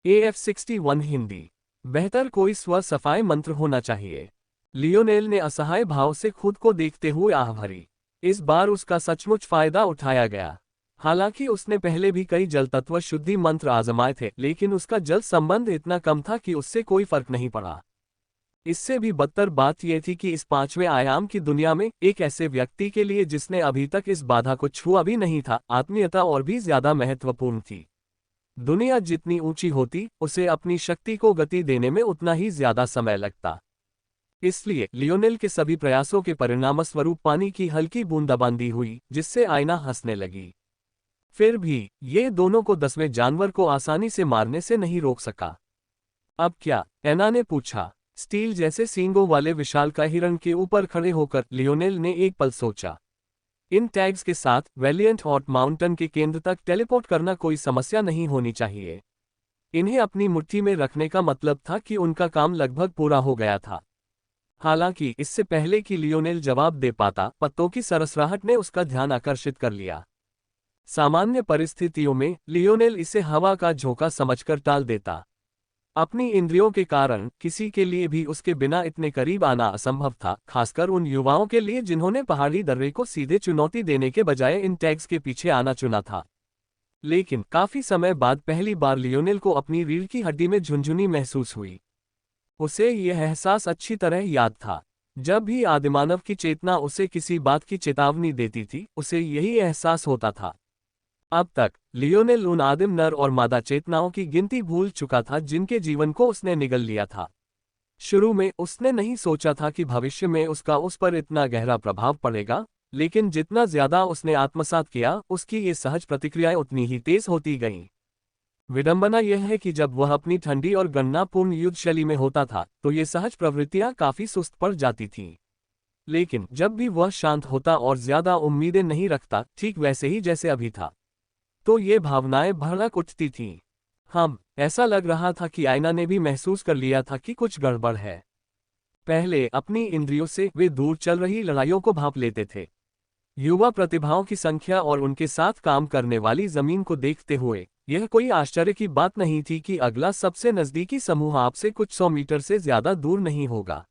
AF61 Hindi. बेहतर कोई स्व सफाई मंत्र होना चाहिए। लियोनेल ने असहाय भाव से खुद को देखते हुए आह भरी। इस बार उसका सचमुच फायदा उठाया गया। हालांकि उसने पहले भी कई जल तत्व शुद्धि मंत्र आजमाए थे, लेकिन उसका जल संबंध इतना कम था कि उससे कोई फर्क नहीं पड़ा। इससे भी बदतर बात यह थी कि इस पांचवें आयाम की दुनिया में एक ऐसे व्यक्ति के लिए जिसने अभी तक इस बाधा को छुआ भी नहीं था, आत्मीयता और भी ज्यादा महत्वपूर्ण थी। दुनिया जितनी ऊंची होती, उसे अपनी शक्ति को गति देने में उतना ही ज्यादा समय लगता। इसलिए लियोनेल के सभी प्रयासों के परिणामस्वरूप पानी की हल्की बूंदाबांदी हुई, जिससे आईना हंसने लगी। फिर भी ये दोनों को 10वें जानवर को आसानी से मारने से नहीं रोक सका। अब क्या? एना ने पूछा। स्टील जैसे सींगों वाले विशालकाय हिरण के ऊपर खड़े होकर लियोनेल ने एक पल सोचा। इन टैग्स के साथ वैलियंट हॉट माउंटेन के केंद्र तक टेलीपोर्ट करना कोई समस्या नहीं होनी चाहिए। इन्हें अपनी मुट्ठी में रखने का मतलब था कि उनका काम लगभग पूरा हो गया था। हालांकि इससे पहले कि लियोनेल जवाब दे पाता, पत्तों की सरसराहट ने उसका ध्यान आकर्षित कर लिया। सामान्य परिस्थितियों में लियोनेल इसे हवा का झोंका समझकर टाल देता। अपनी इंद्रियों के कारण किसी के लिए भी उसके बिना इतने करीब आना असंभव था, खासकर उन युवाओं के लिए जिन्होंने पहाड़ी दर्रे को सीधे चुनौती देने के बजाय इन टैग्स के पीछे आना चुना था। लेकिन काफी समय बाद पहली बार लियोनेल को अपनी रीढ़ की हड्डी में झुनझुनी महसूस हुई। उसे यह एहसास अच्छी तरह याद था। जब भी आदिमानव की चेतना उसे किसी बात की चेतावनी देती थी, उसे यही एहसास होता था। अब तक लियोनेल उन आदिम नर और मादा चेतनाओं की गिनती भूल चुका था जिनके जीवन को उसने निगल लिया था। शुरू में उसने नहीं सोचा था कि भविष्य में उसका उस पर इतना गहरा प्रभाव पड़ेगा, लेकिन जितना ज्यादा उसने आत्मसात किया, उसकी ये सहज प्रतिक्रियाएं उतनी ही तेज होती गईं। विडंबना यह है कि जब वह अपनी ठंडी और गणनापूर्ण युद्ध शैली में होता था, तो ये सहज प्रवृत्तियां काफी सुस्त पड़ जाती थीं। लेकिन जब भी वह शांत होता और ज्यादा उम्मीदें नहीं रखता, ठीक वैसे ही जैसे अभी था, तो ये भावनाएं भड़क उठती थीं। ऐसा लग रहा था कि आईना ने भी महसूस कर लिया था कि कुछ गड़बड़ है। पहले अपनी इंद्रियों से वे दूर चल रही लड़ाइयों को भांप लेते थे। युवा प्रतिभाओं की संख्या और उनके साथ काम करने वाली जमीन को देखते हुए यह कोई आश्चर्य की बात नहीं थी कि अगला सबसे नजदीकी समूह आपसे कुछ 100 मीटर से ज्यादा दूर नहीं होगा।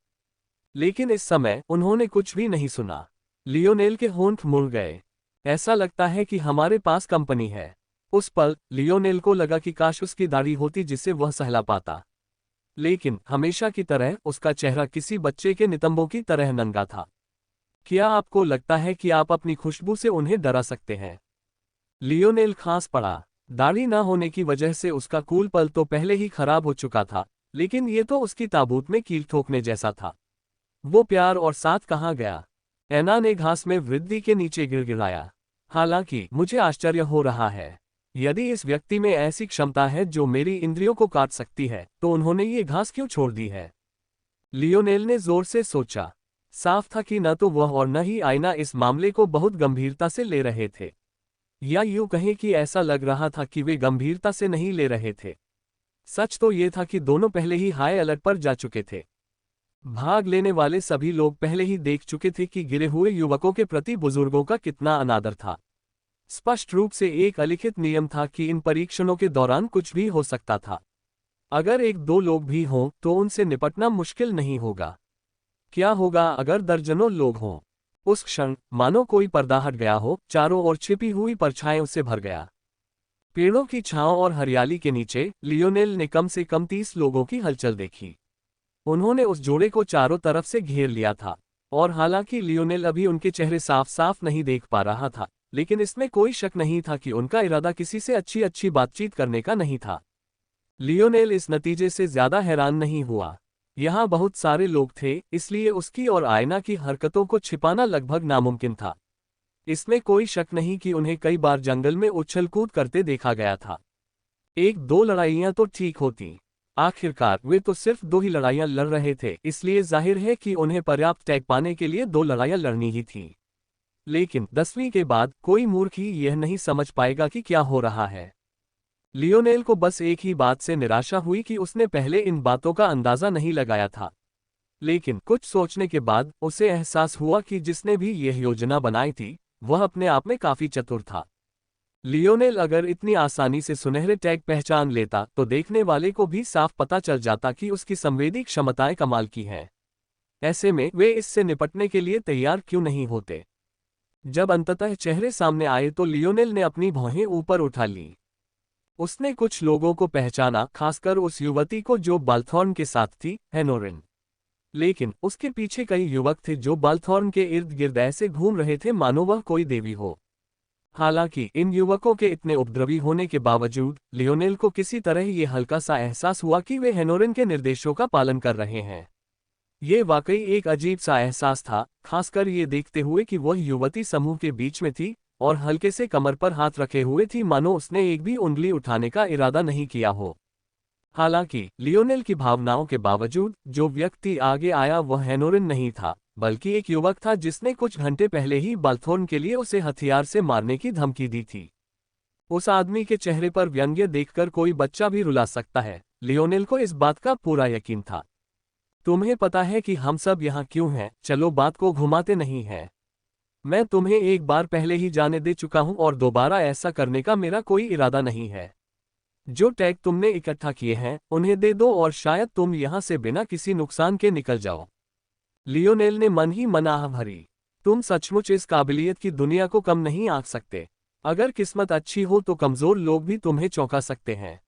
लेकिन इस समय उन्होंने कुछ भी नहीं सुना। लियोनेल के होंठ मुड़ गए। ऐसा लगता है कि हमारे पास कंपनी है। उस पल लियोनेल को लगा कि काश उसकी दाढ़ी होती जिसे वह सहला पाता। लेकिन हमेशा की तरह उसका चेहरा किसी बच्चे के नितंबों की तरह नंगा था। क्या आपको लगता है कि आप अपनी खुशबू से उन्हें डरा सकते हैं? लियोनेल खांस पड़ा। दाढ़ी न होने की वजह से उसका कूल पल तो पहले ही खराब हो चुका था, लेकिन ये तो उसकी ताबूत में कील ठोकने जैसा था। वो प्यार और साथ कहाँ गया? एना ने घास में वृद्धि के नीचे गिड़गिड़ाया। हालांकि मुझे आश्चर्य हो रहा है। यदि इस व्यक्ति में ऐसी क्षमता है जो मेरी इंद्रियों को काट सकती है, तो उन्होंने ये घास क्यों छोड़ दी है? लियोनेल ने जोर से सोचा। साफ था कि न तो वह और न ही आईना इस मामले को बहुत गंभीरता से ले रहे थे। या यूं कहें कि ऐसा लग रहा था कि वे गंभीरता से नहीं ले रहे थे। सच तो ये था कि दोनों पहले ही हाई अलर्ट पर जा चुके थे। भाग लेने वाले सभी लोग पहले ही देख चुके थे कि गिरे हुए युवकों के प्रति बुजुर्गों का कितना अनादर था। स्पष्ट रूप से एक अलिखित नियम था कि इन परीक्षणों के दौरान कुछ भी हो सकता था। अगर एक दो लोग भी हों तो उनसे निपटना मुश्किल नहीं होगा। क्या होगा अगर दर्जनों लोग हों? उस क्षण मानो कोई पर्दा हट गया हो, चारों ओर छिपी हुई परछाएं उससे भर गया। पेड़ों की छांव और हरियाली के नीचे लियोनेल ने कम से कम 30 लोगों की हलचल देखी। उन्होंने उस जोड़े को चारों तरफ से घेर लिया था, और हालांकि लियोनेल अभी उनके चेहरे साफ साफ नहीं देख पा रहा था, लेकिन इसमें कोई शक नहीं था कि उनका इरादा किसी से अच्छी अच्छी बातचीत करने का नहीं था। लियोनेल इस नतीजे से ज्यादा हैरान नहीं हुआ। यहाँ बहुत सारे लोग थे, इसलिए उसकी और आयना की हरकतों को छिपाना लगभग नामुमकिन था। इसमें कोई शक नहीं कि उन्हें कई बार जंगल में उछल कूद करते देखा गया था। एक दो लड़ाइयाँ तो ठीक होती। आखिरकार वे तो सिर्फ 2 ही लड़ाइयाँ लड़ रहे थे, इसलिए जाहिर है कि उन्हें पर्याप्त टैग पाने के लिए 2 लड़ाइयाँ लड़नी ही थीं। लेकिन 10वीं के बाद कोई मूर्ख ही यह नहीं समझ पाएगा कि क्या हो रहा है। लियोनेल को बस एक ही बात से निराशा हुई कि उसने पहले इन बातों का अंदाजा नहीं लगाया था। लेकिन कुछ सोचने के बाद उसे एहसास हुआ कि जिसने भी यह योजना बनाई थी, वह अपने आप में काफी चतुर था। लियोनेल अगर इतनी आसानी से सुनहरे टैग पहचान लेता तो देखने वाले को भी साफ पता चल जाता कि उसकी संवेदी क्षमताएं कमाल की हैं। ऐसे में वे इससे निपटने के लिए तैयार क्यों नहीं होते? जब अंततः चेहरे सामने आए तो लियोनेल ने अपनी भौहें ऊपर उठा ली। उसने कुछ लोगों को पहचाना, खासकर उस युवती को जो बाल्थॉर्न के साथ थी, हेनोरिन। लेकिन उसके पीछे कई युवक थे जो बाल्थॉर्न के इर्द गिर्द ऐसे घूम रहे थे मानो वह कोई देवी हो। हालांकि इन युवकों के इतने उपद्रवी होने के बावजूद लियोनेल को किसी तरह ये हल्का सा एहसास हुआ कि वे हेनोरिन के निर्देशों का पालन कर रहे हैं। ये वाकई एक अजीब सा एहसास था, खासकर ये देखते हुए कि वह युवती समूह के बीच में थी और हल्के से कमर पर हाथ रखे हुए थी मानो उसने एक भी उंगली उठाने का इरादा नहीं किया हो। हालांकि लियोनेल की भावनाओं के बावजूद जो व्यक्ति आगे आया वह हेनोरिन नहीं था, बल्कि एक युवक था जिसने कुछ घंटे पहले ही बाल्थोर्न के लिए उसे हथियार से मारने की धमकी दी थी। उस आदमी के चेहरे पर व्यंग्य देखकर कोई बच्चा भी रुला सकता है। लियोनेल को इस बात का पूरा यकीन था। तुम्हें पता है कि हम सब यहाँ क्यों हैं? चलो बात को घुमाते नहीं हैं। मैं तुम्हें एक बार पहले ही जाने दे चुका हूं और दोबारा ऐसा करने का मेरा कोई इरादा नहीं है। जो टैग तुमने इकट्ठा किए हैं उन्हें दे दो और शायद तुम यहां से बिना किसी नुकसान के निकल जाओ। लियोनेल ने मन ही मन आह भरी। तुम सचमुच इस काबिलियत की दुनिया को कम नहीं आंक सकते। अगर किस्मत अच्छी हो तो कमजोर लोग भी तुम्हें चौंका सकते हैं,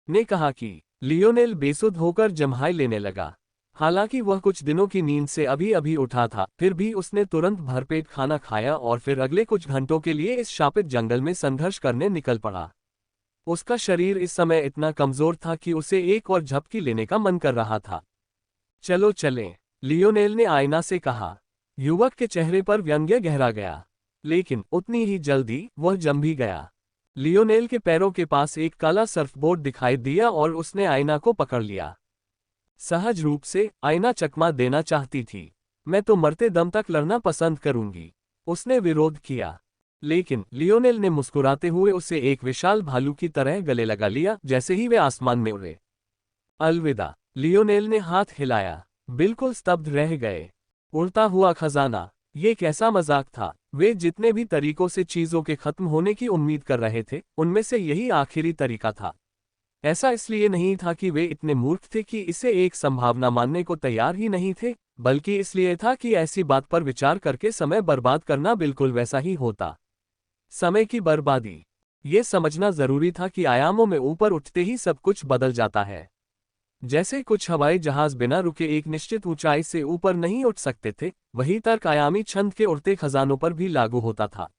ने कहा कि लियोनेल बेसुध होकर जम्हाई लेने लगा। हालांकि वह कुछ दिनों की नींद से अभी अभी उठा था, फिर भी उसने तुरंत भरपेट खाना खाया और फिर अगले कुछ घंटों के लिए इस शापित जंगल में संघर्ष करने निकल पड़ा। उसका शरीर इस समय इतना कमजोर था कि उसे एक और झपकी लेने का मन कर रहा था। चलो चलें, लियोनेल ने आईना से कहा। युवक के चेहरे पर व्यंग्य गहरा गया, लेकिन उतनी ही जल्दी वह जम भी गया। लियोनेल के पैरों के पास एक काला सर्फबोर्ड दिखाई दिया और उसने आईना को पकड़ लिया। सहज रूप से आईना चकमा देना चाहती थी। मैं तो मरते दम तक लड़ना पसंद करूंगी, उसने विरोध किया। लेकिन लियोनेल ने मुस्कुराते हुए उसे एक विशाल भालू की तरह गले लगा लिया जैसे ही वे आसमान में उड़े। अलविदा, लियोनेल ने हाथ हिलाया। बिल्कुल स्तब्ध रह गए। उड़ता हुआ खजाना, ये कैसा मजाक था? वे जितने भी तरीकों से चीजों के खत्म होने की उम्मीद कर रहे थे उनमें से यही आखिरी तरीका था। ऐसा इसलिए नहीं था कि वे इतने मूर्ख थे कि इसे एक संभावना मानने को तैयार ही नहीं थे, बल्कि इसलिए था कि ऐसी बात पर विचार करके समय बर्बाद करना बिल्कुल वैसा ही होता। समय की बर्बादी। ये समझना जरूरी था कि आयामों में ऊपर उठते ही सब कुछ बदल जाता है। जैसे कुछ हवाई जहाज बिना रुके एक निश्चित ऊंचाई से ऊपर नहीं उठ सकते थे, वही तर्क आयामी छंद के उड़ते खजानों पर भी लागू होता था।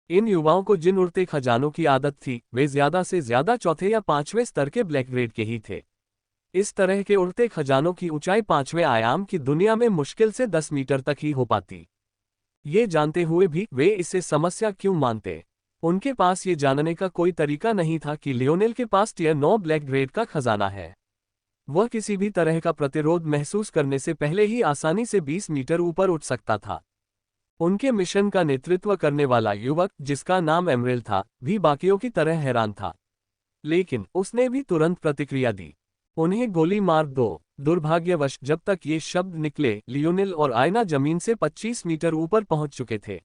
इन युवाओं को जिन उड़ते खजानों की आदत थी वे ज्यादा से ज्यादा चौथे या पांचवें स्तर के ब्लैक ग्रेड के ही थे। इस तरह के उड़ते खजानों की ऊंचाई पांचवें आयाम की दुनिया में मुश्किल से 10 मीटर तक ही हो पाती। ये जानते हुए भी वे इसे समस्या क्यों मानते? उनके पास ये जानने का कोई तरीका नहीं था कि लियोनेल के पास टियर 9 ब्लैक ग्रेड का खजाना है। वह किसी भी तरह का प्रतिरोध महसूस करने से पहले ही आसानी से 20 मीटर ऊपर उठ सकता था। उनके मिशन का नेतृत्व करने वाला युवक, जिसका नाम एमरेल था, भी बाकियों की तरह हैरान था। लेकिन उसने भी तुरंत प्रतिक्रिया दी। उन्हें गोली मार दो। दुर्भाग्यवश जब तक ये शब्द निकले लियोनेल और आयना जमीन से 25 मीटर ऊपर पहुंच चुके थे।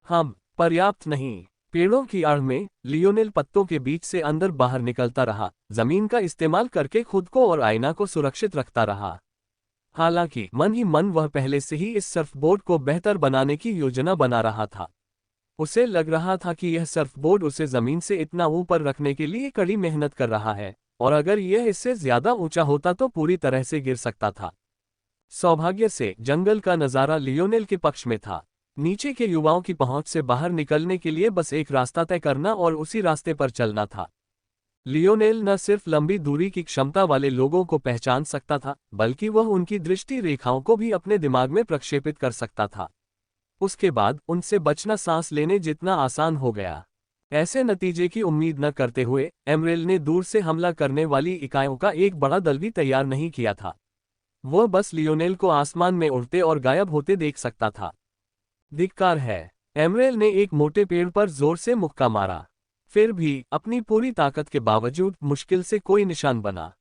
हम पर्याप्त नहीं। पेड़ों की आड़ में लियोनेल पत्तों के बीच से अंदर बाहर निकलता रहा, जमीन का इस्तेमाल करके खुद को और आयना को सुरक्षित रखता रहा। हालांकि मन ही मन वह पहले से ही इस सर्फबोर्ड को बेहतर बनाने की योजना बना रहा था। उसे लग रहा था कि यह सर्फबोर्ड उसे जमीन से इतना ऊपर रखने के लिए कड़ी मेहनत कर रहा है, और अगर यह इससे ज्यादा ऊंचा होता तो पूरी तरह से गिर सकता था। सौभाग्य से जंगल का नजारा लियोनेल के पक्ष में था। नीचे के युवाओं की पहुंच से बाहर निकलने के लिए बस एक रास्ता तय करना और उसी रास्ते पर चलना था। लियोनेल न सिर्फ लंबी दूरी की क्षमता वाले लोगों को पहचान सकता था, बल्कि वह उनकी दृष्टि रेखाओं को भी अपने दिमाग में प्रक्षेपित कर सकता था। उसके बाद उनसे बचना सांस लेने जितना आसान हो गया। ऐसे नतीजे की उम्मीद न करते हुए एमरेल ने दूर से हमला करने वाली इकाइयों का एक बड़ा दल भी तैयार नहीं किया था। वह बस लियोनेल को आसमान में उड़ते और गायब होते देख सकता था। धिक्कार है। एमरेल ने एक मोटे पेड़ पर जोर से मुक्का मारा। फिर भी अपनी पूरी ताकत के बावजूद मुश्किल से कोई निशान बना।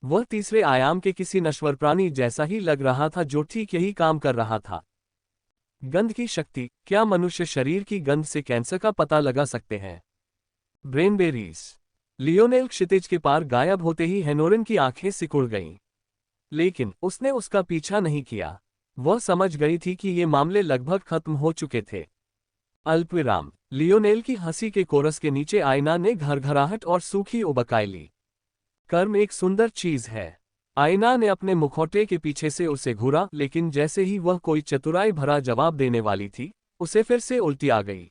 वह तीसरे आयाम के किसी नश्वर प्राणी जैसा ही लग रहा था जो ठीक यही काम कर रहा था। गंध की शक्ति, क्या मनुष्य शरीर की गंध से कैंसर का पता लगा सकते हैं? ब्रेनबेरीज। लियोनेल क्षितिज के पार गायब होते ही हेनोरिन की आंखें सिकुड़ गईं। लेकिन उसने उसका पीछा नहीं किया। वह समझ गई थी कि ये मामले लगभग खत्म हो चुके थे। अल्पविराम। लियोनेल की हंसी के कोरस के नीचे आयना ने घरघराहट और सूखी उबकाई ली। कर्म एक सुंदर चीज है। आयना ने अपने मुखौटे के पीछे से उसे घूरा, लेकिन जैसे ही वह कोई चतुराई भरा जवाब देने वाली थी, उसे फिर से उल्टी आ गई।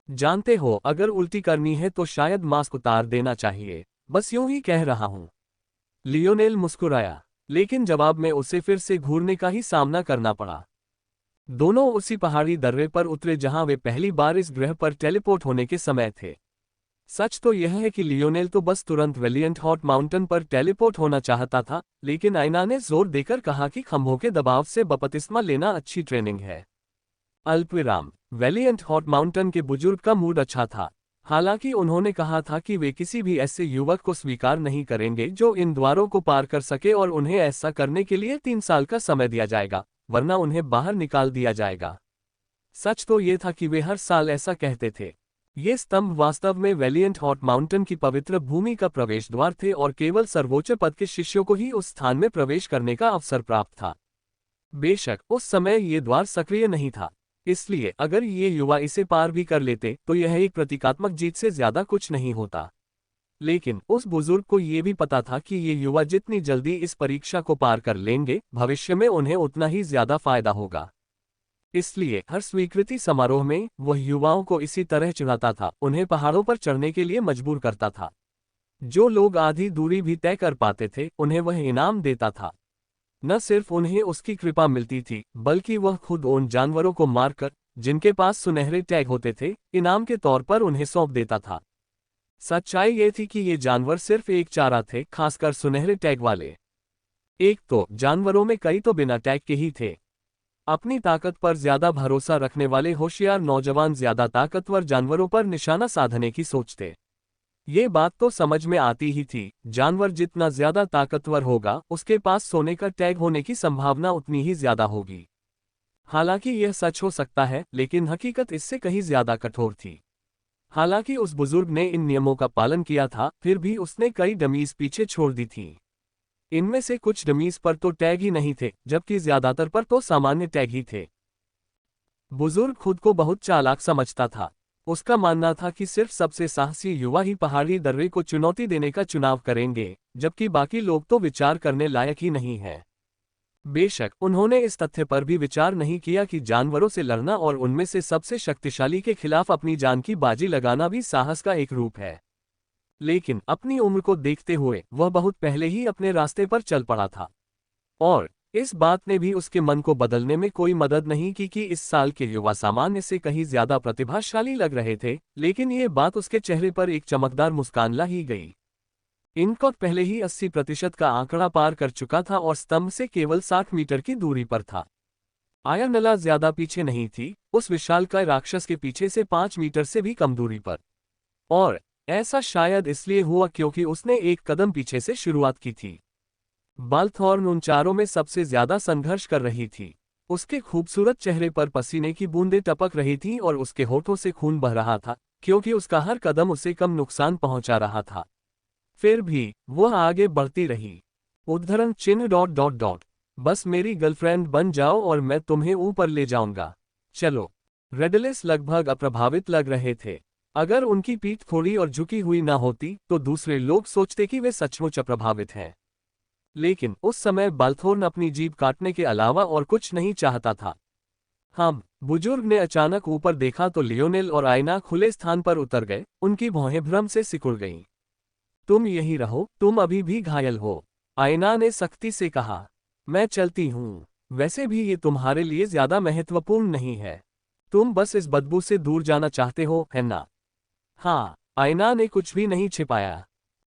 जानते हो, अगर उल्टी करनी है तो शायद मास्क उतार देना चाहिए, बस यूं ही कह रहा हूं। लियोनेल मुस्कुराया, लेकिन जवाब में उसे फिर से घूरने का ही सामना करना पड़ा। दोनों उसी पहाड़ी दर्रे पर उतरे जहां वे पहली बार इस ग्रह पर टेलीपोर्ट होने के समय थे। सच तो यह है कि लियोनेल तो बस तुरंत वेलिएंट हॉट माउंटेन पर टेलीपोर्ट होना चाहता था, लेकिन आयना ने जोर देकर कहा कि खंभों के दबाव से बपतिस्मा लेना अच्छी ट्रेनिंग है। अल्पविराम। वेलिएंट हॉट माउंटेन के बुजुर्ग का मूड अच्छा था। हालांकि उन्होंने कहा था कि वे किसी भी ऐसे युवक को स्वीकार नहीं करेंगे जो इन द्वारों को पार कर सके, और उन्हें ऐसा करने के लिए 3 साल का समय दिया जाएगा, वरना उन्हें बाहर निकाल दिया जाएगा। सच तो ये था कि वे हर साल ऐसा कहते थे। ये स्तंभ वास्तव में वेलिएंट हॉट माउंटेन की पवित्र भूमि का प्रवेश द्वार थे, और केवल सर्वोच्च पद के शिष्यों को ही उस स्थान में प्रवेश करने का अवसर प्राप्त था। बेशक उस समय ये द्वार सक्रिय नहीं था, इसलिए अगर ये युवा इसे पार भी कर लेते तो यह एक प्रतीकात्मक जीत से ज्यादा कुछ नहीं होता। लेकिन उस बुजुर्ग को ये भी पता था कि ये युवा जितनी जल्दी इस परीक्षा को पार कर लेंगे, भविष्य में उन्हें उतना ही ज्यादा फायदा होगा। इसलिए हर स्वीकृति समारोह में वह युवाओं को इसी तरह चुनाता था, उन्हें पहाड़ों पर चढ़ने के लिए मजबूर करता था। जो लोग आधी दूरी भी तय कर पाते थे, उन्हें वह इनाम देता था। न सिर्फ उन्हें उसकी कृपा मिलती थी, बल्कि वह खुद उन जानवरों को मारकर, जिनके पास सुनहरे टैग होते थे, इनाम के तौर पर उन्हें सौंप देता था। सच्चाई ये थी कि ये जानवर सिर्फ एक चारा थे, खासकर सुनहरे टैग वाले। एक तो जानवरों में कई तो बिना टैग के ही थे। अपनी ताकत पर ज्यादा भरोसा रखने वाले होशियार नौजवान ज्यादा ताकतवर जानवरों पर निशाना साधने की सोचते। ये बात तो समझ में आती ही थी, जानवर जितना ज्यादा ताकतवर होगा, उसके पास सोने का टैग होने की संभावना उतनी ही ज्यादा होगी। हालांकि यह सच हो सकता है, लेकिन हकीकत इससे कहीं ज्यादा कठोर थी। हालांकि उस बुजुर्ग ने इन नियमों का पालन किया था, फिर भी उसने कई डमीज पीछे छोड़ दी थी। इनमें से कुछ डमीज पर तो टैग ही नहीं थे, जबकि ज्यादातर पर तो सामान्य टैग ही थे। बुजुर्ग खुद को बहुत चालाक समझता था। उसका मानना था कि सिर्फ सबसे साहसी युवा ही पहाड़ी दर्रे को चुनौती देने का चुनाव करेंगे, जबकि बाकी लोग तो विचार करने लायक ही नहीं है। बेशक उन्होंने इस तथ्य पर भी विचार नहीं किया कि जानवरों से लड़ना और उनमें से सबसे शक्तिशाली के खिलाफ अपनी जान की बाजी लगाना भी साहस का एक रूप है। लेकिन अपनी उम्र को देखते हुए वह बहुत पहले ही अपने रास्ते पर चल पड़ा था, और इस बात ने भी उसके मन को बदलने में कोई मदद नहीं की कि इस साल के युवा सामान्य से कहीं ज्यादा प्रतिभाशाली लग रहे थे, लेकिन ये बात उसके चेहरे पर एक चमकदार मुस्कान ला ही गई। इनकॉट पहले ही 80% का आंकड़ा पार कर चुका था और स्तंभ से केवल 60 मीटर की दूरी पर था। आयरनला ज्यादा पीछे नहीं थी, उस विशालकाय राक्षस के पीछे से 5 मीटर से भी कम दूरी पर। और ऐसा शायद इसलिए हुआ क्योंकि उसने एक कदम पीछे से शुरुआत की थी। बाल्थॉर्न उन चारों में सबसे ज्यादा संघर्ष कर रही थी। उसके खूबसूरत चेहरे पर पसीने की बूंदें टपक रही थीं और उसके होठों से खून बह रहा था, क्योंकि उसका हर कदम उसे कम नुकसान पहुंचा रहा था। फिर भी वह आगे बढ़ती रही। उद्धरण चिन्ह ... बस मेरी गर्लफ्रेंड बन जाओ और मैं तुम्हें ऊपर ले जाऊंगा। चलो। रेडलेस लगभग अप्रभावित लग रहे थे। अगर उनकी पीठ थोड़ी और झुकी हुई ना होती तो दूसरे लोग सोचते कि वे सचमुच अप्रभावित हैं। लेकिन उस समय बाल्थोर्न अपनी जीभ काटने के अलावा और कुछ नहीं चाहता था। हम बुजुर्ग ने अचानक ऊपर देखा तो लियोनेल और आयना खुले स्थान पर उतर गए, उनकी भौहें भ्रम से सिकुड़ गईं। तुम यहीं रहो, तुम अभी भी घायल हो, आयना ने सख्ती से कहा। मैं चलती हूँ। वैसे भी ये तुम्हारे लिए ज्यादा महत्वपूर्ण नहीं है। तुम बस इस बदबू से दूर जाना चाहते हो, है ना? हाँ, आयना ने कुछ भी नहीं छिपाया।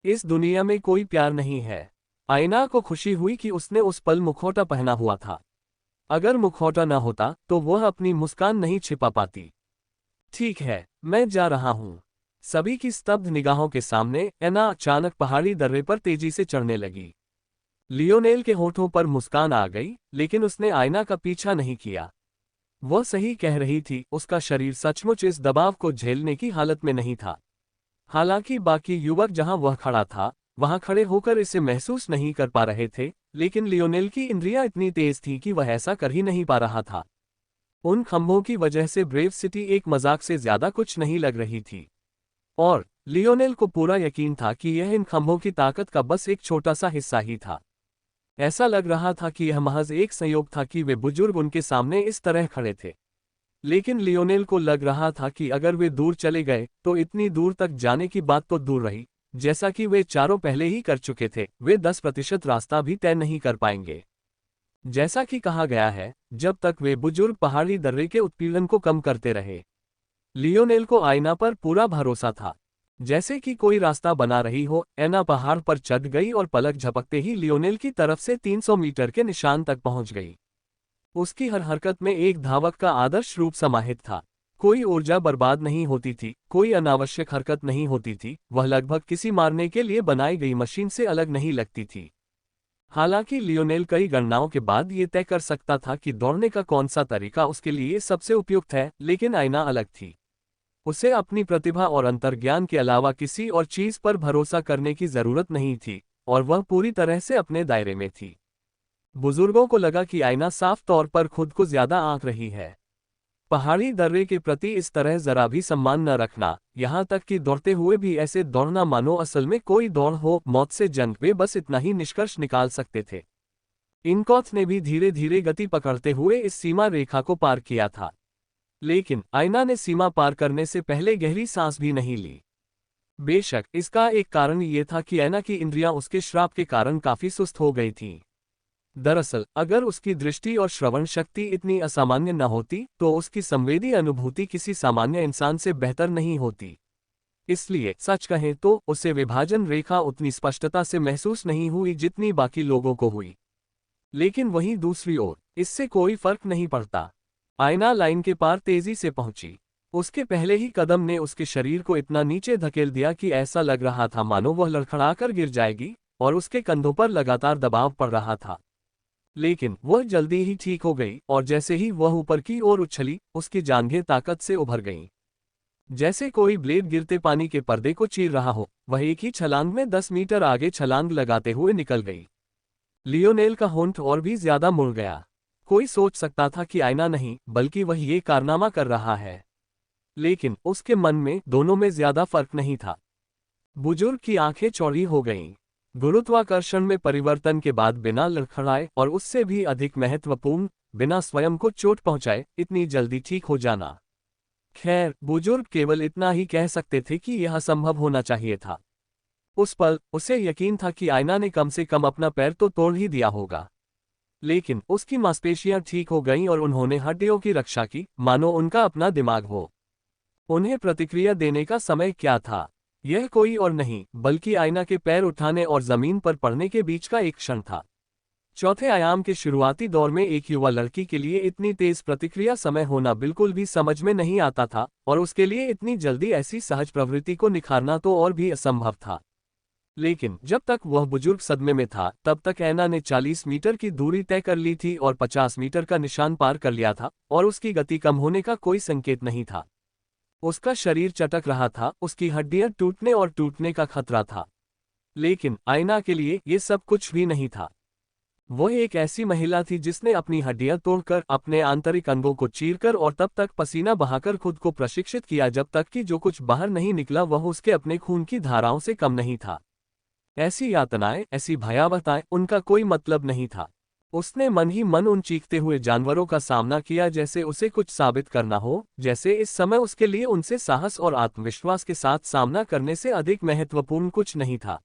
इस दुनिया में कोई प्यार नहीं है। आयना को खुशी हुई कि उसने उस पल मुखौटा पहना हुआ था। अगर मुखौटा न होता तो वह अपनी मुस्कान नहीं छिपा पाती। ठीक है, मैं जा रहा हूँ। सभी की स्तब्ध निगाहों के सामने एना अचानक पहाड़ी दर्रे पर तेजी से चढ़ने लगी। लियोनेल के होठों पर मुस्कान आ गई, लेकिन उसने आयना का पीछा नहीं किया। वह सही कह रही थी, उसका शरीर सचमुच इस दबाव को झेलने की हालत में नहीं था। हालांकि बाकी युवक जहां वह खड़ा था, वहां खड़े होकर इसे महसूस नहीं कर पा रहे थे, लेकिन लियोनेल की इंद्रियां इतनी तेज थीं कि वह ऐसा कर ही नहीं पा रहा था। उन खंभों की वजह से ब्रेव सिटी एक मजाक से ज्यादा कुछ नहीं लग रही थी। और लियोनेल को पूरा यकीन था कि यह इन खंभों की ताकत का बस एक छोटा सा हिस्सा ही था। ऐसा लग रहा था कि यह महज एक संयोग था कि वे बुजुर्ग उनके सामने इस तरह खड़े थे। लेकिन लियोनेल को लग रहा था कि अगर वे दूर चले गए तो इतनी दूर तक जाने की बात तो दूर रही, जैसा कि वे चारों पहले ही कर चुके थे, वे 10% रास्ता भी तय नहीं कर पाएंगे। जैसा कि कहा गया है, जब तक वे बुजुर्ग पहाड़ी दर्रे के उत्पीड़न को कम करते रहे। लियोनेल को आयना पर पूरा भरोसा था। जैसे कि कोई रास्ता बना रही हो, ऐना पहाड़ पर चढ़ गई और पलक झपकते ही लियोनेल की तरफ से 300 मीटर के निशान तक पहुंच गई। उसकी हर हरकत में एक धावक का आदर्श रूप समाहित था। कोई ऊर्जा बर्बाद नहीं होती थी, कोई अनावश्यक हरकत नहीं होती थी, वह लगभग किसी मारने के लिए बनाई गई मशीन से अलग नहीं लगती थी। हालांकि लियोनेल कई गणनाओं के बाद ये तय कर सकता था कि दौड़ने का कौन सा तरीका उसके लिए सबसे उपयुक्त है, लेकिन आईना अलग थी। उसे अपनी प्रतिभा और अंतर्ज्ञान के अलावा किसी और चीज पर भरोसा करने की जरूरत नहीं थी, और वह पूरी तरह से अपने दायरे में थी। बुजुर्गों को लगा कि आईना साफ तौर पर खुद को ज्यादा आंक रही है। पहाड़ी दर्रे के प्रति इस तरह जरा भी सम्मान न रखना, यहाँ तक कि दौड़ते हुए भी ऐसे दौड़ना मानो असल में कोई दौड़ हो, मौत से जंग, वे बस इतना ही निष्कर्ष निकाल सकते थे। इनकॉथ ने भी धीरे धीरे गति पकड़ते हुए इस सीमा रेखा को पार किया था। लेकिन आयना ने सीमा पार करने से पहले गहरी सांस भी नहीं ली। बेशक इसका एक कारण ये था कि आयना की इंद्रियां उसके श्राप के कारण काफी सुस्त हो गई थीं। दरअसल अगर उसकी दृष्टि और श्रवण शक्ति इतनी असामान्य न होती तो उसकी संवेदी अनुभूति किसी सामान्य इंसान से बेहतर नहीं होती। इसलिए सच कहें तो उसे विभाजन रेखा उतनी स्पष्टता से महसूस नहीं हुई जितनी बाकी लोगों को हुई। लेकिन वहीं दूसरी ओर इससे कोई फर्क नहीं पड़ता। आयना लाइन के पार तेजी से पहुंची। उसके पहले ही कदम ने उसके शरीर को इतना नीचे धकेल दिया कि ऐसा लग रहा था मानो वह लड़खड़ाकर गिर जाएगी, और उसके कंधों पर लगातार दबाव पड़ रहा था। लेकिन वह जल्दी ही ठीक हो गई, और जैसे ही वह ऊपर की ओर उछली, उसकी जांघें ताकत से उभर गईं। जैसे कोई ब्लेड गिरते पानी के पर्दे को चीर रहा हो, वह एक ही छलांग में 10 मीटर आगे छलांग लगाते हुए निकल गई। लियोनेल का होंठ और भी ज्यादा मुड़ गया। कोई सोच सकता था कि आयना नहीं, बल्कि वह ये कारनामा कर रहा है। लेकिन उसके मन में दोनों में ज्यादा फर्क नहीं था। बुजुर्ग की आंखें चौड़ी हो गईं। गुरुत्वाकर्षण में परिवर्तन के बाद बिना लड़खड़ाए और उससे भी अधिक महत्वपूर्ण, बिना स्वयं को चोट पहुंचाए इतनी जल्दी ठीक हो जाना। खैर, बुजुर्ग केवल इतना ही कह सकते थे कि यह असंभव होना चाहिए था। उस पल उसे यकीन था कि आयना ने कम से कम अपना पैर तो तोड़ ही दिया होगा। लेकिन उसकी मांसपेशियां ठीक हो गईं और उन्होंने हड्डियों की रक्षा की, मानो उनका अपना दिमाग हो। उन्हें प्रतिक्रिया देने का समय क्या था? यह कोई और नहीं बल्कि आयना के पैर उठाने और जमीन पर पड़ने के बीच का एक क्षण था। चौथे आयाम के शुरुआती दौर में एक युवा लड़की के लिए इतनी तेज प्रतिक्रिया समय होना बिल्कुल भी समझ में नहीं आता था, और उसके लिए इतनी जल्दी ऐसी सहज प्रवृत्ति को निखारना तो और भी असंभव था। लेकिन जब तक वह बुजुर्ग सदमे में था, तब तक ऐना ने 40 मीटर की दूरी तय कर ली थी और 50 मीटर का निशान पार कर लिया था, और उसकी गति कम होने का कोई संकेत नहीं था। उसका शरीर चटक रहा था, उसकी हड्डियां टूटने और टूटने का खतरा था। लेकिन आयना के लिए ये सब कुछ भी नहीं था। वह एक ऐसी महिला थी जिसने अपनी हड्डियां तोड़कर, अपने आंतरिक अंगों को चीरकर और तब तक पसीना बहाकर खुद को प्रशिक्षित किया जब तक कि जो कुछ बाहर नहीं निकला वह उसके अपने खून की धाराओं से कम नहीं था। ऐसी यातनाएं, ऐसी भयावहताएं, उनका कोई मतलब नहीं था। उसने मन ही मन उन चीखते हुए जानवरों का सामना किया जैसे उसे कुछ साबित करना हो, जैसे इस समय उसके लिए उनसे साहस और आत्मविश्वास के साथ सामना करने से अधिक महत्वपूर्ण कुछ नहीं था।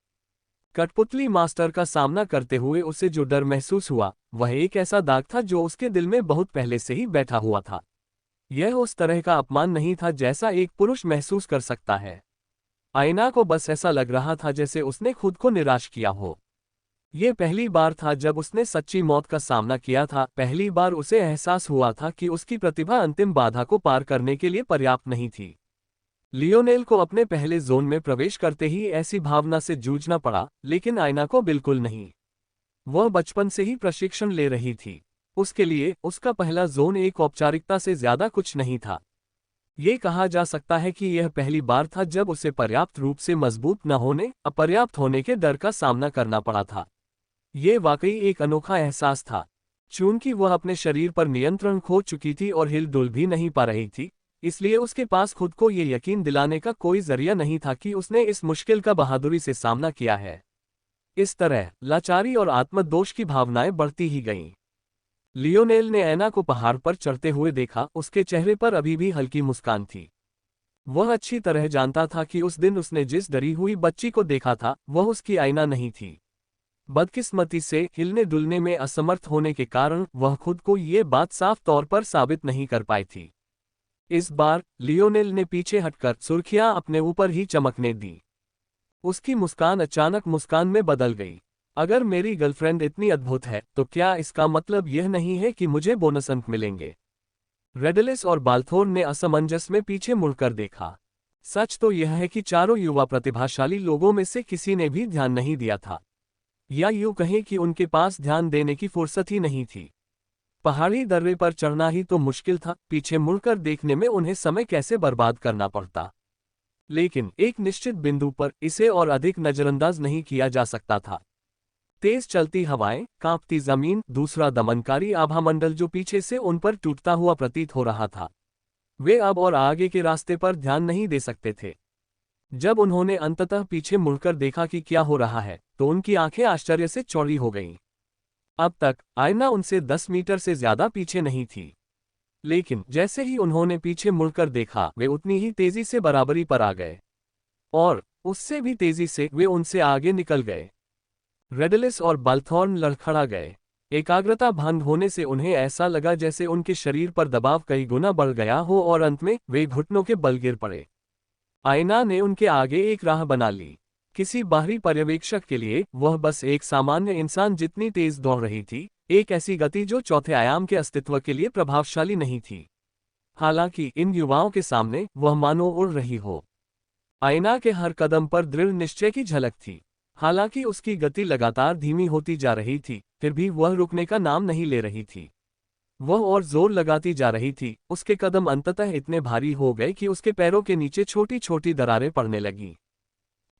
कठपुतली मास्टर का सामना करते हुए उसे जो डर महसूस हुआ, वह एक ऐसा दाग था जो उसके दिल में बहुत पहले से ही बैठा हुआ था। यह उस तरह का अपमान नहीं था जैसा एक पुरुष महसूस कर सकता है। आयना को बस ऐसा लग रहा था जैसे उसने खुद को निराश किया हो। यह पहली बार था जब उसने सच्ची मौत का सामना किया था, पहली बार उसे एहसास हुआ था कि उसकी प्रतिभा अंतिम बाधा को पार करने के लिए पर्याप्त नहीं थी। लियोनेल को अपने पहले जोन में प्रवेश करते ही ऐसी भावना से जूझना पड़ा, लेकिन आयना को बिल्कुल नहीं। वह बचपन से ही प्रशिक्षण ले रही थी। उसके लिए उसका पहला जोन एक औपचारिकता से ज्यादा कुछ नहीं था। ये कहा जा सकता है कि यह पहली बार था जब उसे पर्याप्त रूप से मजबूत न होने, अपर्याप्त होने के डर का सामना करना पड़ा था। ये वाकई एक अनोखा एहसास था। चूंकि वह अपने शरीर पर नियंत्रण खो चुकी थी और हिल डुल भी नहीं पा रही थी, इसलिए उसके पास खुद को ये यकीन दिलाने का कोई जरिया नहीं था कि उसने इस मुश्किल का बहादुरी से सामना किया है। इस तरह लाचारी और आत्मदोष की भावनाएं बढ़ती ही गईं। लियोनेल ने ऐना को पहाड़ पर चढ़ते हुए देखा, उसके चेहरे पर अभी भी हल्की मुस्कान थी। वह अच्छी तरह जानता था कि उस दिन उसने जिस डरी हुई बच्ची को देखा था वह उसकी आईना नहीं थी। बदकिस्मती से हिलने डुलने में असमर्थ होने के कारण वह खुद को ये बात साफ तौर पर साबित नहीं कर पाई थी। इस बार लियोनेल ने पीछे हटकर सुर्खियां अपने ऊपर ही चमकने दी। उसकी मुस्कान अचानक मुस्कान में बदल गई। अगर मेरी गर्लफ्रेंड इतनी अद्भुत है तो क्या इसका मतलब यह नहीं है कि मुझे बोनस अंक मिलेंगे? रेडलिस और बाल्थोर्न ने असमंजस में पीछे मुड़कर देखा। सच तो यह है कि चारों युवा प्रतिभाशाली लोगों में से किसी ने भी ध्यान नहीं दिया था, या यूं कहें कि उनके पास ध्यान देने की फुर्सत ही नहीं थी। पहाड़ी दर्रे पर चढ़ना ही तो मुश्किल था, पीछे मुड़कर देखने में उन्हें समय कैसे बर्बाद करना पड़ता। लेकिन एक निश्चित बिंदु पर इसे और अधिक नजरअंदाज नहीं किया जा सकता था। तेज चलती हवाएं, कांपती जमीन, दूसरा दमनकारी आभामंडल जो पीछे से उन पर टूटता हुआ प्रतीत हो रहा था। वे अब और आगे के रास्ते पर ध्यान नहीं दे सकते थे। जब उन्होंने अंततः पीछे मुड़कर देखा कि क्या हो रहा है, तो उनकी आंखें आश्चर्य से चौड़ी हो गईं। अब तक आयना उनसे 10 मीटर से ज्यादा पीछे नहीं थी, लेकिन जैसे ही उन्होंने पीछे मुड़कर देखा वे उतनी ही तेजी से बराबरी पर आ गए, और उससे भी तेजी से वे उनसे आगे निकल गए। रेडलिस और बाल्थोर्न लड़खड़ा गए। एकाग्रता भंग होने से उन्हें ऐसा लगा जैसे उनके शरीर पर दबाव कई गुना बढ़ गया हो और अंत में वे घुटनों के बल गिर पड़े। आयना ने उनके आगे एक राह बना ली। किसी बाहरी पर्यवेक्षक के लिए वह बस एक सामान्य इंसान जितनी तेज दौड़ रही थी, एक ऐसी गति जो चौथे आयाम के अस्तित्व के लिए प्रभावशाली नहीं थी। हालांकि इन युवाओं के सामने वह मानो उड़ रही हो। आयना के हर कदम पर दृढ़ निश्चय की झलक थी। हालांकि उसकी गति लगातार धीमी होती जा रही थी, फिर भी वह रुकने का नाम नहीं ले रही थी। वह और जोर लगाती जा रही थी। उसके कदम अंततः इतने भारी हो गए कि उसके पैरों के नीचे छोटी छोटी दरारें पड़ने लगीं।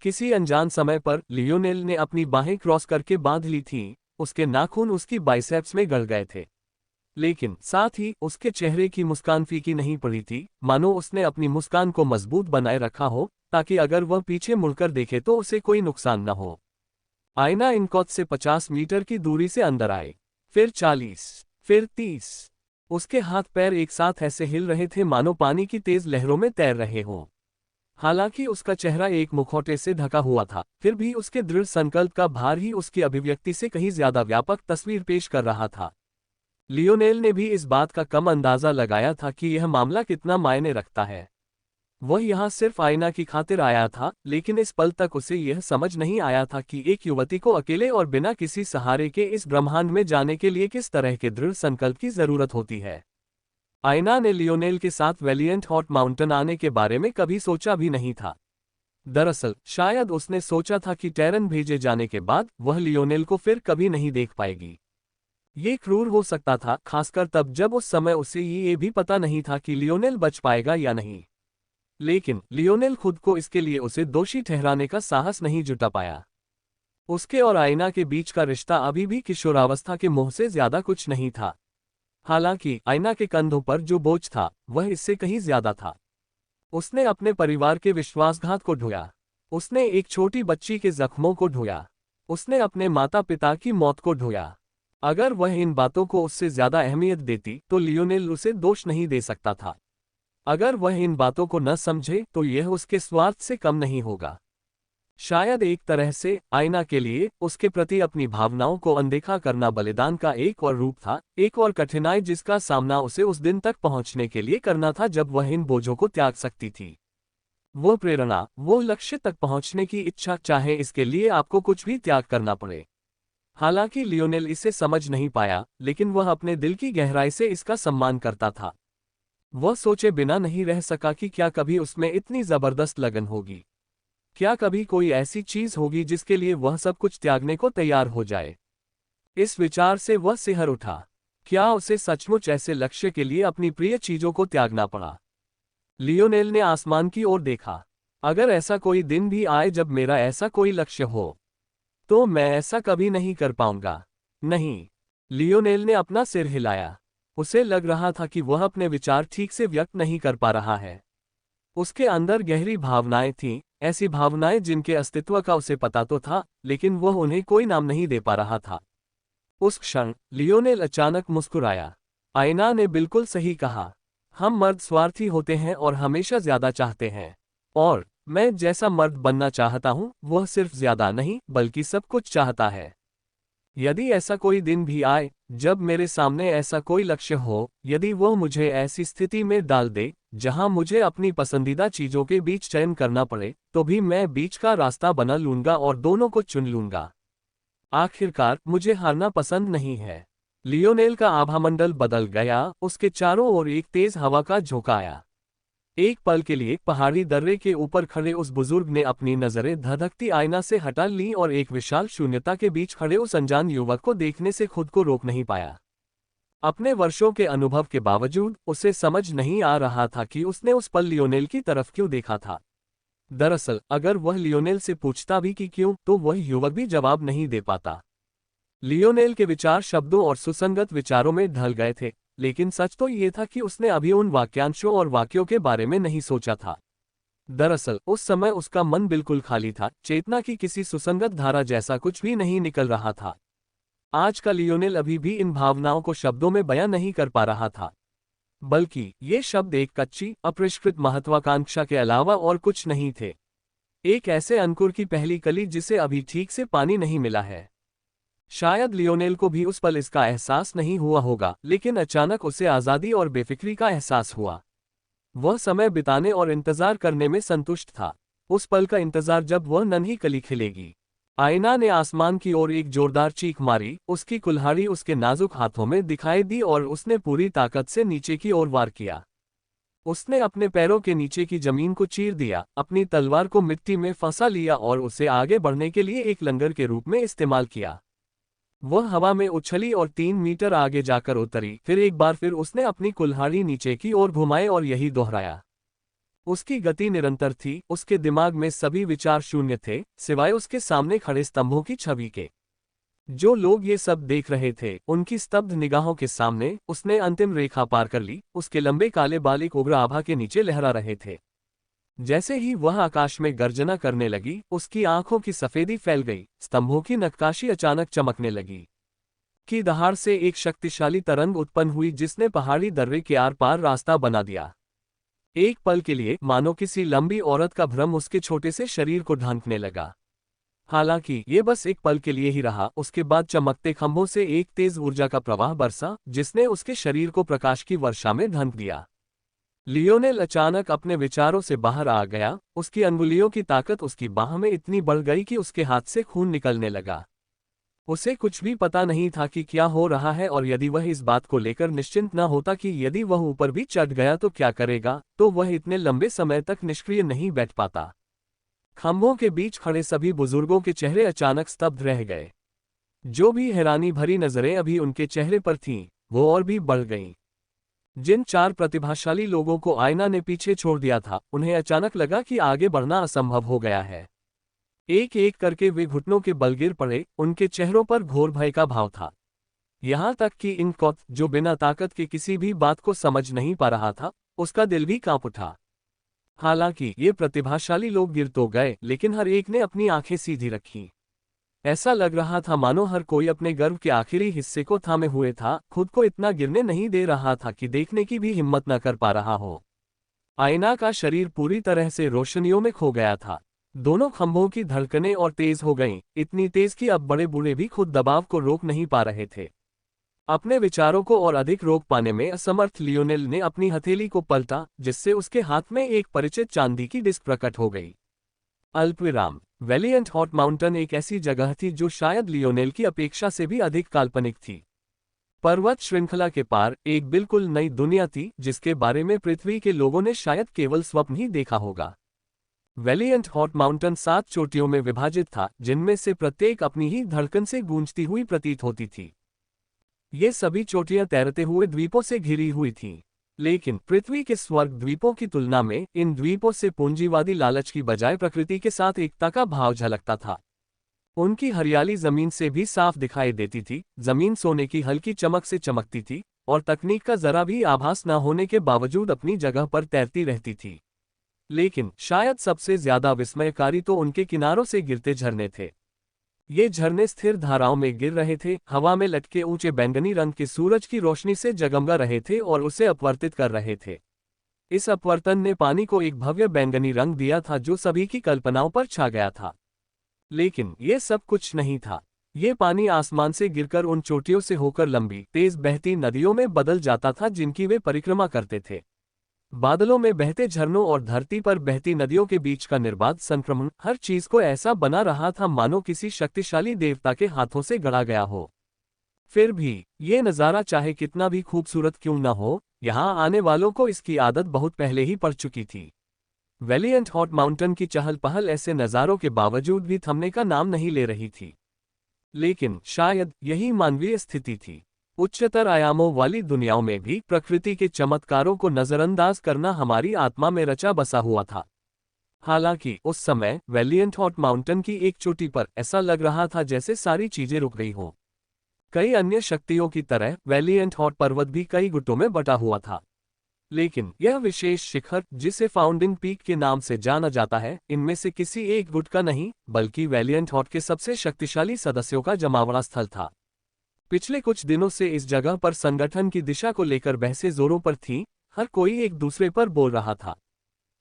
किसी अनजान समय पर लियोनेल ने अपनी बाहें क्रॉस करके बांध ली थीं। उसके नाखून उसकी बाइसेप्स में गड़ गए थे, लेकिन साथ ही उसके चेहरे की मुस्कान फीकी नहीं पड़ी थी, मानो उसने अपनी मुस्कान को मजबूत बनाए रखा हो, ताकि अगर वह पीछे मुड़कर देखे तो उसे कोई नुकसान न हो। आयना इनकॉथ से 50 मीटर की दूरी से अंदर आए, फिर 40, फिर 30। उसके हाथ पैर एक साथ ऐसे हिल रहे थे मानो पानी की तेज लहरों में तैर रहे हों। हालांकि उसका चेहरा एक मुखौटे से ढका हुआ था, फिर भी उसके दृढ़ संकल्प का भार ही उसकी अभिव्यक्ति से कहीं ज्यादा व्यापक तस्वीर पेश कर रहा था। लियोनेल ने भी इस बात का कम अंदाजा लगाया था कि यह मामला कितना मायने रखता है। वह यहाँ सिर्फ आयना की खातिर आया था, लेकिन इस पल तक उसे यह समझ नहीं आया था कि एक युवती को अकेले और बिना किसी सहारे के इस ब्रह्मांड में जाने के लिए किस तरह के दृढ़ संकल्प की जरूरत होती है। आयना ने लियोनेल के साथ वेलिएंट हॉट माउंटेन आने के बारे में कभी सोचा भी नहीं था। दरअसल शायद उसने सोचा था कि टैरन भेजे जाने के बाद वह लियोनेल को फिर कभी नहीं देख पाएगी। ये क्रूर हो सकता था, खासकर तब जब उस समय उसे ये भी पता नहीं था कि लियोनेल बच पाएगा या नहीं। लेकिन लियोनेल खुद को इसके लिए उसे दोषी ठहराने का साहस नहीं जुटा पाया। उसके और आयना के बीच का रिश्ता अभी भी किशोरावस्था के मोह से ज्यादा कुछ नहीं था। हालांकि आयना के कंधों पर जो बोझ था वह इससे कहीं ज्यादा था। उसने अपने परिवार के विश्वासघात को ढोया, उसने एक छोटी बच्ची के जख्मों को ढोया, उसने अपने माता पिता की मौत को ढोया। अगर वह इन बातों को उससे ज्यादा अहमियत देती तो लियोनेल उसे दोष नहीं दे सकता था। अगर वह इन बातों को न समझे तो यह उसके स्वार्थ से कम नहीं होगा। शायद एक तरह से आयना के लिए उसके प्रति अपनी भावनाओं को अनदेखा करना बलिदान का एक और रूप था, एक और कठिनाई जिसका सामना उसे उस दिन तक पहुंचने के लिए करना था जब वह इन बोझों को त्याग सकती थी। वो प्रेरणा, वो लक्ष्य तक पहुंचने की इच्छा, चाहे इसके लिए आपको कुछ भी त्याग करना पड़े। हालांकि लियोनेल इसे समझ नहीं पाया, लेकिन वह अपने दिल की गहराई से इसका सम्मान करता था। वह सोचे बिना नहीं रह सका कि क्या कभी उसमें इतनी जबरदस्त लगन होगी, क्या कभी कोई ऐसी चीज होगी जिसके लिए वह सब कुछ त्यागने को तैयार हो जाए। इस विचार से वह सिहर उठा। क्या उसे सचमुच ऐसे लक्ष्य के लिए अपनी प्रिय चीजों को त्यागना पड़ा? लियोनेल ने आसमान की ओर देखा। अगर ऐसा कोई दिन भी आए जब मेरा ऐसा कोई लक्ष्य हो, तो मैं ऐसा कभी नहीं कर पाऊंगा। नहीं। लियोनेल ने अपना सिर हिलाया। उसे लग रहा था कि वह अपने विचार ठीक से व्यक्त नहीं कर पा रहा है। उसके अंदर गहरी भावनाएं थीं, ऐसी भावनाएं जिनके अस्तित्व का उसे पता तो था, लेकिन वह उन्हें कोई नाम नहीं दे पा रहा था। उस क्षण लियोनेल अचानक मुस्कुराया। आईना ने बिल्कुल सही कहा। हम मर्द स्वार्थी होते हैं और हमेशा ज्यादा चाहते हैं। और मैं जैसा मर्द बनना चाहता हूं, वह सिर्फ ज्यादा नहीं बल्कि सब कुछ चाहता है। यदि ऐसा कोई दिन भी आए जब मेरे सामने ऐसा कोई लक्ष्य हो, यदि वह मुझे ऐसी स्थिति में डाल दे जहां मुझे अपनी पसंदीदा चीजों के बीच चयन करना पड़े, तो भी मैं बीच का रास्ता बना लूंगा और दोनों को चुन लूंगा। आखिरकार मुझे हारना पसंद नहीं है। लियोनेल का आभामंडल बदल गया, उसके चारों ओर एक तेज हवा का झोंका आया। एक पल के लिए पहाड़ी दर्रे के ऊपर खड़े उस बुजुर्ग ने अपनी नजरें धधकती आईना से हटा ली और एक विशाल शून्यता के बीच खड़े उस अनजान युवक को देखने से खुद को रोक नहीं पाया। अपने वर्षों के अनुभव के बावजूद उसे समझ नहीं आ रहा था कि उसने उस पल लियोनेल की तरफ क्यों देखा था। दरअसल अगर वह लियोनेल से पूछता भी कि क्यों, तो वह युवक भी जवाब नहीं दे पाता। लियोनेल के विचार शब्दों और सुसंगत विचारों में ढल गए थे, लेकिन सच तो ये था कि उसने अभी उन वाक्यांशों और वाक्यों के बारे में नहीं सोचा था। दरअसल उस समय उसका मन बिल्कुल खाली था, चेतना की किसी सुसंगत धारा जैसा कुछ भी नहीं निकल रहा था। आज का लियोनेल अभी भी इन भावनाओं को शब्दों में बयां नहीं कर पा रहा था, बल्कि ये शब्द एक कच्ची, अपरिष्कृत महत्वाकांक्षा के अलावा और कुछ नहीं थे। एक ऐसे अंकुर की पहली कली जिसे अभी ठीक से पानी नहीं मिला है। शायद लियोनेल को भी उस पल इसका एहसास नहीं हुआ होगा, लेकिन अचानक उसे आज़ादी और बेफिक्री का एहसास हुआ। वह समय बिताने और इंतजार करने में संतुष्ट था। उस पल का इंतजार जब वह नन्ही कली खिलेगी। आईना ने आसमान की ओर एक जोरदार चीख मारी, उसकी कुल्हाड़ी उसके नाजुक हाथों में दिखाई दी और उसने पूरी ताकत से नीचे की ओर वार किया। उसने अपने पैरों के नीचे की जमीन को चीर दिया, अपनी तलवार को मिट्टी में फंसा लिया और उसे आगे बढ़ने के लिए एक लंगर के रूप में इस्तेमाल किया। वह हवा में उछली और 3 मीटर आगे जाकर उतरी। फिर एक बार फिर उसने अपनी कुल्हाड़ी नीचे की ओर घुमाए और यही दोहराया। उसकी गति निरंतर थी, उसके दिमाग में सभी विचार शून्य थे, सिवाय उसके सामने खड़े स्तंभों की छवि के। जो लोग ये सब देख रहे थे, उनकी स्तब्ध निगाहों के सामने उसने अंतिम रेखा पार कर ली। उसके लंबे काले बाल एक उग्र आभा के नीचे लहरा रहे थे। जैसे ही वह आकाश में गर्जना करने लगी, उसकी आंखों की सफेदी फैल गई, स्तंभों की नक्काशी अचानक चमकने लगी। की दहाड़ से एक शक्तिशाली तरंग उत्पन्न हुई जिसने पहाड़ी दर्रे के आर पार रास्ता बना दिया। एक पल के लिए मानो किसी लंबी औरत का भ्रम उसके छोटे से शरीर को ढांकने लगा। हालांकि ये बस एक पल के लिए ही रहा। उसके बाद चमकते खंभों से एक तेज ऊर्जा का प्रवाह बरसा, जिसने उसके शरीर को प्रकाश की वर्षा में ढांक दिया। लियोनेल अचानक अपने विचारों से बाहर आ गया। उसकी अंगुलियों की ताकत उसकी बाह में इतनी बढ़ गई कि उसके हाथ से खून निकलने लगा। उसे कुछ भी पता नहीं था कि क्या हो रहा है, और यदि वह इस बात को लेकर निश्चिंत न होता कि यदि वह ऊपर भी चढ़ गया तो क्या करेगा, तो वह इतने लंबे समय तक निष्क्रिय नहीं बैठ पाता। खंभों के बीच खड़े सभी बुजुर्गों के चेहरे अचानक स्तब्ध रह गए। जो भी हैरानी भरी नजरें अभी उनके चेहरे पर थीं, वो और भी बढ़ गईं। जिन 4 प्रतिभाशाली लोगों को आईना ने पीछे छोड़ दिया था, उन्हें अचानक लगा कि आगे बढ़ना असंभव हो गया है। एक एक करके वे घुटनों के बल गिर पड़े, उनके चेहरों पर घोर भय का भाव था। यहां तक कि इनकॉथ, जो बिना ताकत के किसी भी बात को समझ नहीं पा रहा था, उसका दिल भी कांप उठा। हालांकि ये प्रतिभाशाली लोग गिर तो गए, लेकिन हर एक ने अपनी आंखें सीधी रखीं। ऐसा लग रहा था मानो हर कोई अपने गर्व के आखिरी हिस्से को थामे हुए था, खुद को इतना गिरने नहीं दे रहा था कि देखने की भी हिम्मत न कर पा रहा हो। आईना का शरीर पूरी तरह से रोशनियों में खो गया था। दोनों खंभों की धड़कनें और तेज हो गईं, इतनी तेज कि अब बड़े बूढ़े भी खुद दबाव को रोक नहीं पा रहे थे। अपने विचारों को और अधिक रोक पाने में असमर्थ लियोनेल ने अपनी हथेली को पलटा, जिससे उसके हाथ में एक परिचित चांदी की डिस्क प्रकट हो गई। अल्पविराम। वैलिएंट हॉट माउंटेन एक ऐसी जगह थी जो शायद लियोनेल की अपेक्षा से भी अधिक काल्पनिक थी। पर्वत श्रृंखला के पार एक बिल्कुल नई दुनिया थी, जिसके बारे में पृथ्वी के लोगों ने शायद केवल स्वप्न ही देखा होगा। वैलिएंट हॉट माउंटेन 7 चोटियों में विभाजित था, जिनमें से प्रत्येक अपनी ही धड़कन से गूंजती हुई प्रतीत होती थी। ये सभी चोटियां तैरते हुए द्वीपों से घिरी हुई थीं। लेकिन पृथ्वी के स्वर्ग द्वीपों की तुलना में इन द्वीपों से पूंजीवादी लालच की बजाय प्रकृति के साथ एकता का भाव झलकता था। उनकी हरियाली जमीन से भी साफ दिखाई देती थी, जमीन सोने की हल्की चमक से चमकती थी, और तकनीक का जरा भी आभास न होने के बावजूद अपनी जगह पर तैरती रहती थी। लेकिन शायद सबसे ज्यादा विस्मयकारी तो उनके किनारों से गिरते झरने थे। ये झरने स्थिर धाराओं में गिर रहे थे, हवा में लटके ऊंचे बैंगनी रंग के सूरज की रोशनी से जगमगा रहे थे और उसे अपवर्तित कर रहे थे। इस अपवर्तन ने पानी को एक भव्य बैंगनी रंग दिया था जो सभी की कल्पनाओं पर छा गया था। लेकिन ये सब कुछ नहीं था। ये पानी आसमान से गिरकर उन चोटियों से होकर लंबी, तेज बहती नदियों में बदल जाता था जिनकी वे परिक्रमा करते थे। बादलों में बहते झरनों और धरती पर बहती नदियों के बीच का निर्बाध संक्रमण हर चीज को ऐसा बना रहा था मानो किसी शक्तिशाली देवता के हाथों से गढ़ा गया हो। फिर भी ये नज़ारा चाहे कितना भी खूबसूरत क्यों न हो, यहाँ आने वालों को इसकी आदत बहुत पहले ही पड़ चुकी थी। वैलिएंट हॉट माउंटेन की चहल पहल ऐसे नज़ारों के बावजूद भी थमने का नाम नहीं ले रही थी। लेकिन शायद यही मानवीय स्थिति थी। उच्चतर आयामों वाली दुनियाओं में भी प्रकृति के चमत्कारों को नजरअंदाज करना हमारी आत्मा में रचा बसा हुआ था। हालांकि उस समय वैलिएंट हॉट माउंटेन की एक चोटी पर ऐसा लग रहा था जैसे सारी चीजें रुक गई हों। कई अन्य शक्तियों की तरह वैलिएंट हॉट पर्वत भी कई गुटों में बटा हुआ था। लेकिन यह विशेष शिखर, जिसे फाउंडिंग पीक के नाम से जाना जाता है, इनमें से किसी एक गुट का नहीं, बल्कि वैलिएंट हॉट के सबसे शक्तिशाली सदस्यों का जमावड़ा स्थल था। पिछले कुछ दिनों से इस जगह पर संगठन की दिशा को लेकर बहसें जोरों पर थीं, हर कोई एक दूसरे पर बोल रहा था।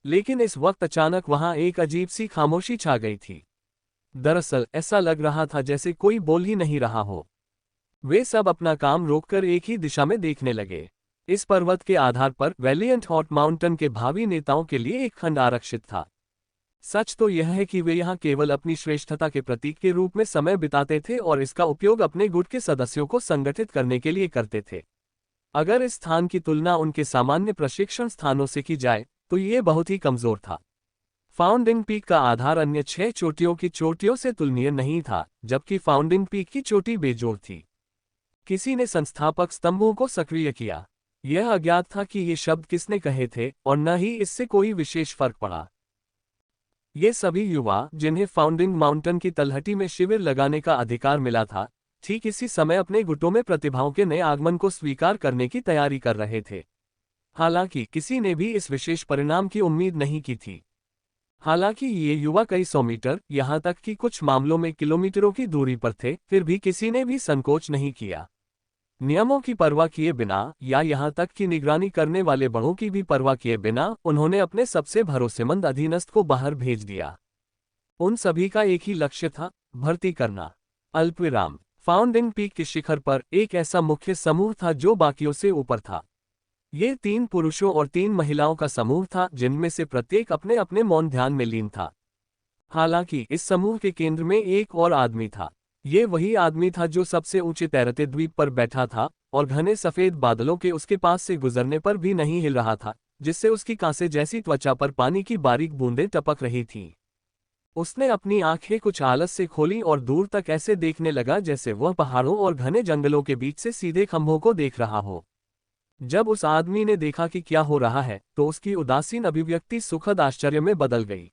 लेकिन इस वक्त अचानक वहां एक अजीब सी खामोशी छा गई थी। दरअसल ऐसा लग रहा था जैसे कोई बोल ही नहीं रहा हो। वे सब अपना काम रोककर एक ही दिशा में देखने लगे। इस पर्वत के आधार पर वैलिएंट हॉट माउंटेन के भावी नेताओं के लिए एक खंड आरक्षित था। सच तो यह है कि वे यहाँ केवल अपनी श्रेष्ठता के प्रतीक के रूप में समय बिताते थे और इसका उपयोग अपने गुट के सदस्यों को संगठित करने के लिए करते थे। अगर इस स्थान की तुलना उनके सामान्य प्रशिक्षण स्थानों से की जाए तो ये बहुत ही कमजोर था। फाउंडिंग पीक का आधार अन्य 6 चोटियों की चोटियों से तुलनीय नहीं था, जबकि फाउंडिंग पीक की चोटी बेजोड़ थी। किसी ने संस्थापक स्तंभों को सक्रिय किया। यह अज्ञात था कि ये शब्द किसने कहे थे और न ही इससे कोई विशेष फर्क पड़ा। ये सभी युवा, जिन्हें फाउंडिंग माउंटेन की तलहटी में शिविर लगाने का अधिकार मिला था, ठीक इसी समय अपने गुटों में प्रतिभाओं के नए आगमन को स्वीकार करने की तैयारी कर रहे थे। हालांकि किसी ने भी इस विशेष परिणाम की उम्मीद नहीं की थी। हालांकि ये युवा कई 100 मीटर, यहाँ तक कि कुछ मामलों में किलोमीटरों की दूरी पर थे, फिर भी किसी ने भी संकोच नहीं किया। नियमों की परवाह किए बिना, या यहाँ तक कि निगरानी करने वाले बड़ों की भी परवाह किए बिना, उन्होंने अपने सबसे भरोसेमंद अधीनस्थ को बाहर भेज दिया। उन सभी का एक ही लक्ष्य था, भर्ती करना। अल्पविराम। फाउंडिंग पीक के शिखर पर एक ऐसा मुख्य समूह था जो बाकियों से ऊपर था। ये 3 पुरुषों और 3 महिलाओं का समूह था, जिनमें से प्रत्येक अपने अपने मौन ध्यान में लीन था। हालांकि इस समूह के केंद्र में एक और आदमी था। ये वही आदमी था जो सबसे ऊंचे तैरते द्वीप पर बैठा था और घने सफेद बादलों के उसके पास से गुजरने पर भी नहीं हिल रहा था, जिससे उसकी कांसे जैसी त्वचा पर पानी की बारीक बूंदें टपक रही थीं। उसने अपनी आंखें कुछ आलस से खोली और दूर तक ऐसे देखने लगा जैसे वह पहाड़ों और घने जंगलों के बीच से सीधे खंभों को देख रहा हो। जब उस आदमी ने देखा कि क्या हो रहा है, तो उसकी उदासीन अभिव्यक्ति सुखद आश्चर्य में बदल गई।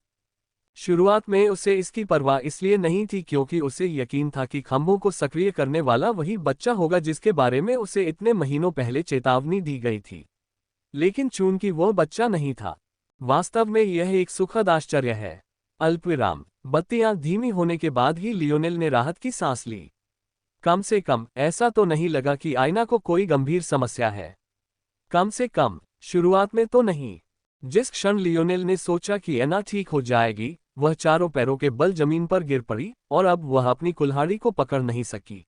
शुरुआत में उसे इसकी परवाह इसलिए नहीं थी क्योंकि उसे यकीन था कि खंभों को सक्रिय करने वाला वही बच्चा होगा जिसके बारे में उसे इतने महीनों पहले चेतावनी दी गई थी। लेकिन चूंकि वह बच्चा नहीं था, वास्तव में यह एक सुखद आश्चर्य है। अल्पविराम। बत्तियां धीमी होने के बाद ही लियोनेल ने राहत की सांस ली। कम से कम ऐसा तो नहीं लगा कि आयना को कोई गंभीर समस्या है। कम से कम शुरुआत में तो नहीं। जिस क्षण लियोनेल ने सोचा कि ऐना ठीक हो जाएगी, वह चारों पैरों के बल जमीन पर गिर पड़ी और अब वह अपनी कुल्हाड़ी को पकड़ नहीं सकी।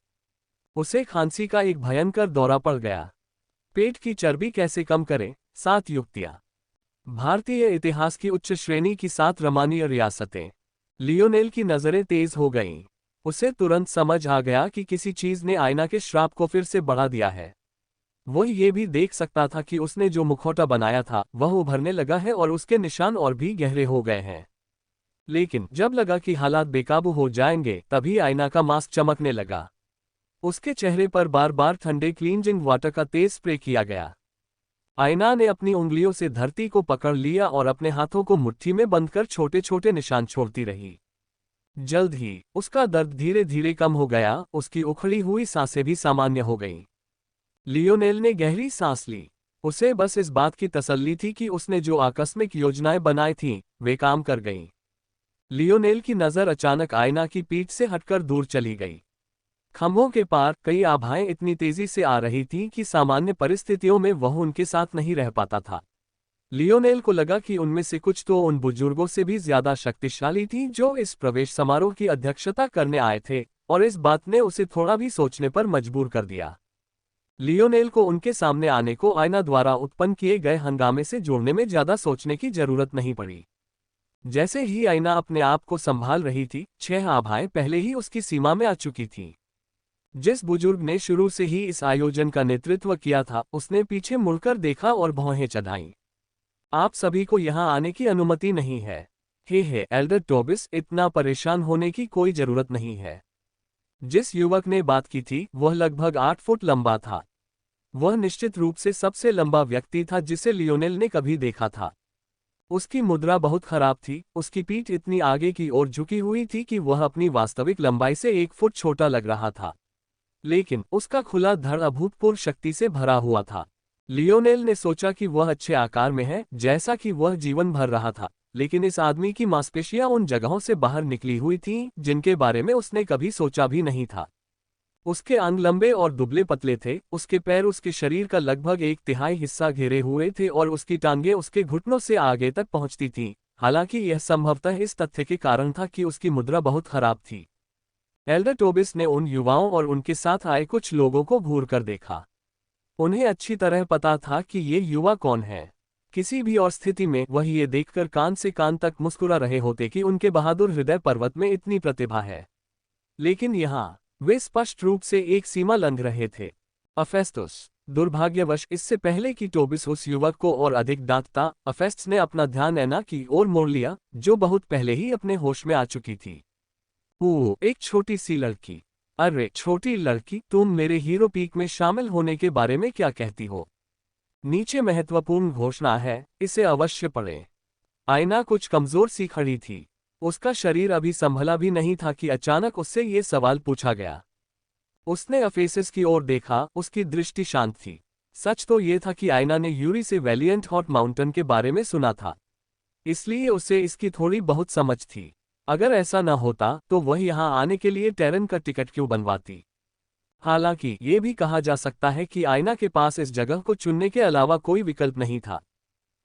उसे खांसी का एक भयंकर दौरा पड़ गया। पेट की चर्बी कैसे कम करें, 7 युक्तियां। भारतीय इतिहास की उच्च श्रेणी की 7 रमणीय रियासतें। लियोनेल की नजरें तेज हो गईं। उसे तुरंत समझ आ गया कि किसी चीज ने आयना के श्राप को फिर से बढ़ा दिया है। वह ये भी देख सकता था कि उसने जो मुखौटा बनाया था वह उभरने लगा है और उसके निशान और भी गहरे हो गए हैं। लेकिन जब लगा कि हालात बेकाबू हो जाएंगे, तभी आयना का मास्क चमकने लगा। उसके चेहरे पर बार बार ठंडे क्लींजिंग वाटर का तेज स्प्रे किया गया। आयना ने अपनी उंगलियों से धरती को पकड़ लिया और अपने हाथों को मुट्ठी में बंद कर छोटे छोटे निशान छोड़ती रही। जल्द ही उसका दर्द धीरे धीरे कम हो गया, उसकी उखड़ी हुई सांसें भी सामान्य हो गईं। लियोनेल ने गहरी सांस ली। उसे बस इस बात की तसल्ली थी कि उसने जो आकस्मिक योजनाएं बनाई थीं, वे काम कर गईं। लियोनेल की नज़र अचानक आयना की पीठ से हटकर दूर चली गई। खंभों के पार कई आभाएं इतनी तेजी से आ रही थीं कि सामान्य परिस्थितियों में वह उनके साथ नहीं रह पाता था। लियोनेल को लगा कि उनमें से कुछ तो उन बुजुर्गों से भी ज्यादा शक्तिशाली थीं जो इस प्रवेश समारोह की अध्यक्षता करने आए थे, और इस बात ने उसे थोड़ा भी सोचने पर मजबूर कर दिया। लियोनेल को उनके सामने आने को आयना द्वारा उत्पन्न किए गए हंगामे से जोड़ने में ज्यादा सोचने की जरूरत नहीं पड़ी। जैसे ही आयना अपने आप को संभाल रही थी, 6 आभाएं पहले ही उसकी सीमा में आ चुकी थीं। जिस बुजुर्ग ने शुरू से ही इस आयोजन का नेतृत्व किया था, उसने पीछे मुड़कर देखा और भौहें चढ़ाईं। आप सभी को यहाँ आने की अनुमति नहीं है। हे एल्डर टोबिस, इतना परेशान होने की कोई जरूरत नहीं है। जिस युवक ने बात की थी वह लगभग 8 फुट लंबा था। वह निश्चित रूप से सबसे लंबा व्यक्ति था जिसे लियोनेल ने कभी देखा था। उसकी मुद्रा बहुत खराब थी, उसकी पीठ इतनी आगे की ओर झुकी हुई थी कि वह अपनी वास्तविक लंबाई से 1 फुट छोटा लग रहा था। लेकिन उसका खुला धड़ अभूतपूर्व शक्ति से भरा हुआ था। लियोनेल ने सोचा कि वह अच्छे आकार में है, जैसा कि वह जीवन भर रहा था, लेकिन इस आदमी की मांसपेशियां उन जगहों से बाहर निकली हुई थीं जिनके बारे में उसने कभी सोचा भी नहीं था। उसके अंग लंबे और दुबले पतले थे, उसके पैर उसके शरीर का लगभग 1/3 हिस्सा घेरे हुए थे और उसकी टांगें उसके घुटनों से आगे तक पहुंचती थीं। हालांकि यह संभवतः इस तथ्य के कारण था कि उसकी मुद्रा बहुत खराब थी। एल्डर टोबिस ने उन युवाओं और उनके साथ आए कुछ लोगों को घूर कर देखा। उन्हें अच्छी तरह पता था कि ये युवा कौन है। किसी भी और स्थिति में वह ये देखकर कान से कान तक मुस्कुरा रहे होते कि उनके बहादुर हृदय पर्वत में इतनी प्रतिभा है। लेकिन यहाँ वे स्पष्ट रूप से एक सीमा लंघ रहे थे। अफेस्तुस। दुर्भाग्यवश इससे पहले कि टोबिस उस युवक को और अधिक डांटता, अफेस्तस ने अपना ध्यान ऐना की ओर मोड़ लिया, जो बहुत पहले ही अपने होश में आ चुकी थी। एक छोटी सी लड़की। अरे छोटी लड़की, तुम मेरे हीरो पीक में शामिल होने के बारे में क्या कहती हो? नीचे महत्वपूर्ण घोषणा है, इसे अवश्य पढ़ें। आयना कुछ कमजोर सी खड़ी थी। उसका शरीर अभी संभला भी नहीं था कि अचानक उससे ये सवाल पूछा गया। उसने अफेसिस की ओर देखा, उसकी दृष्टि शांत थी। सच तो ये था कि आयना ने यूरी से वैलिएंट हॉट माउंटेन के बारे में सुना था, इसलिए उसे इसकी थोड़ी बहुत समझ थी। अगर ऐसा न होता तो वह यहाँ आने के लिए टेरन का टिकट क्यों बनवाती? हालांकि ये भी कहा जा सकता है कि आयना के पास इस जगह को चुनने के अलावा कोई विकल्प नहीं था।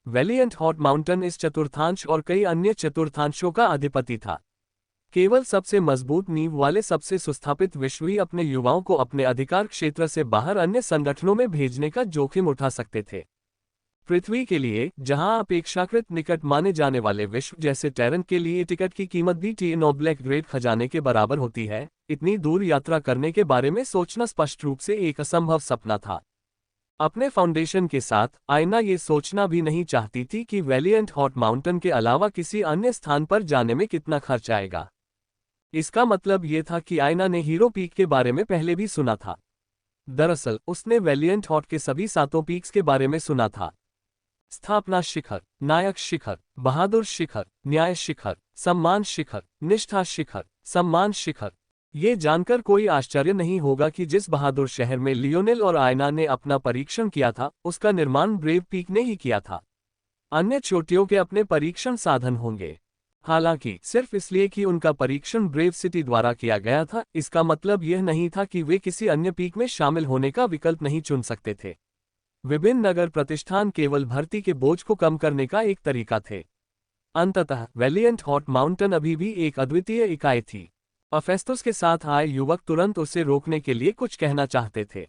वैलिएंट हॉट माउंटेन इस चतुर्थांश और कई अन्य चतुर्थांशों का अधिपति था। केवल सबसे मजबूत नींव वाले सबसे सुस्थापित विश्व ही अपने युवाओं को अपने अधिकार क्षेत्र से बाहर अन्य संगठनों में भेजने का जोखिम उठा सकते थे। पृथ्वी के लिए, जहां अपेक्षाकृत निकट माने जाने वाले विश्व जैसे टेरन के लिए टिकट की कीमत भी टी-नोब्लेक ग्रेड खजाने के बराबर होती है, इतनी दूर यात्रा करने के बारे में सोचना स्पष्ट रूप से एक असंभव सपना था। अपने फाउंडेशन के साथ, आयना ये सोचना भी नहीं चाहती थी कि वैलिएंट हॉट माउंटेन के अलावा किसी अन्य स्थान पर जाने में कितना खर्च आएगा। इसका मतलब ये था कि आयना ने हीरो पीक के बारे में पहले भी सुना था। दरअसल उसने वैलिएंट हॉट के सभी 7 पीक्स के बारे में सुना था। स्थापना शिखर, नायक शिखर, बहादुर शिखर, न्याय शिखर, सम्मान शिखर, निष्ठा शिखर, सम्मान शिखर। ये जानकर कोई आश्चर्य नहीं होगा कि जिस बहादुर शहर में लियोनेल और आयना ने अपना परीक्षण किया था, उसका निर्माण ब्रेव पीक ने ही किया था। अन्य चोटियों के अपने परीक्षण साधन होंगे। हालांकि सिर्फ इसलिए कि उनका परीक्षण ब्रेव सिटी द्वारा किया गया था, इसका मतलब यह नहीं था कि वे किसी अन्य पीक में शामिल होने का विकल्प नहीं चुन सकते थे। विभिन्न नगर प्रतिष्ठान केवल भर्ती के बोझ को कम करने का एक तरीका थे। अंततः वैलिएंट हॉट माउंटेन अभी भी एक अद्वितीय इकाई थी। अफेस्तुस के साथ आए युवक तुरंत उसे रोकने के लिए कुछ कहना चाहते थे।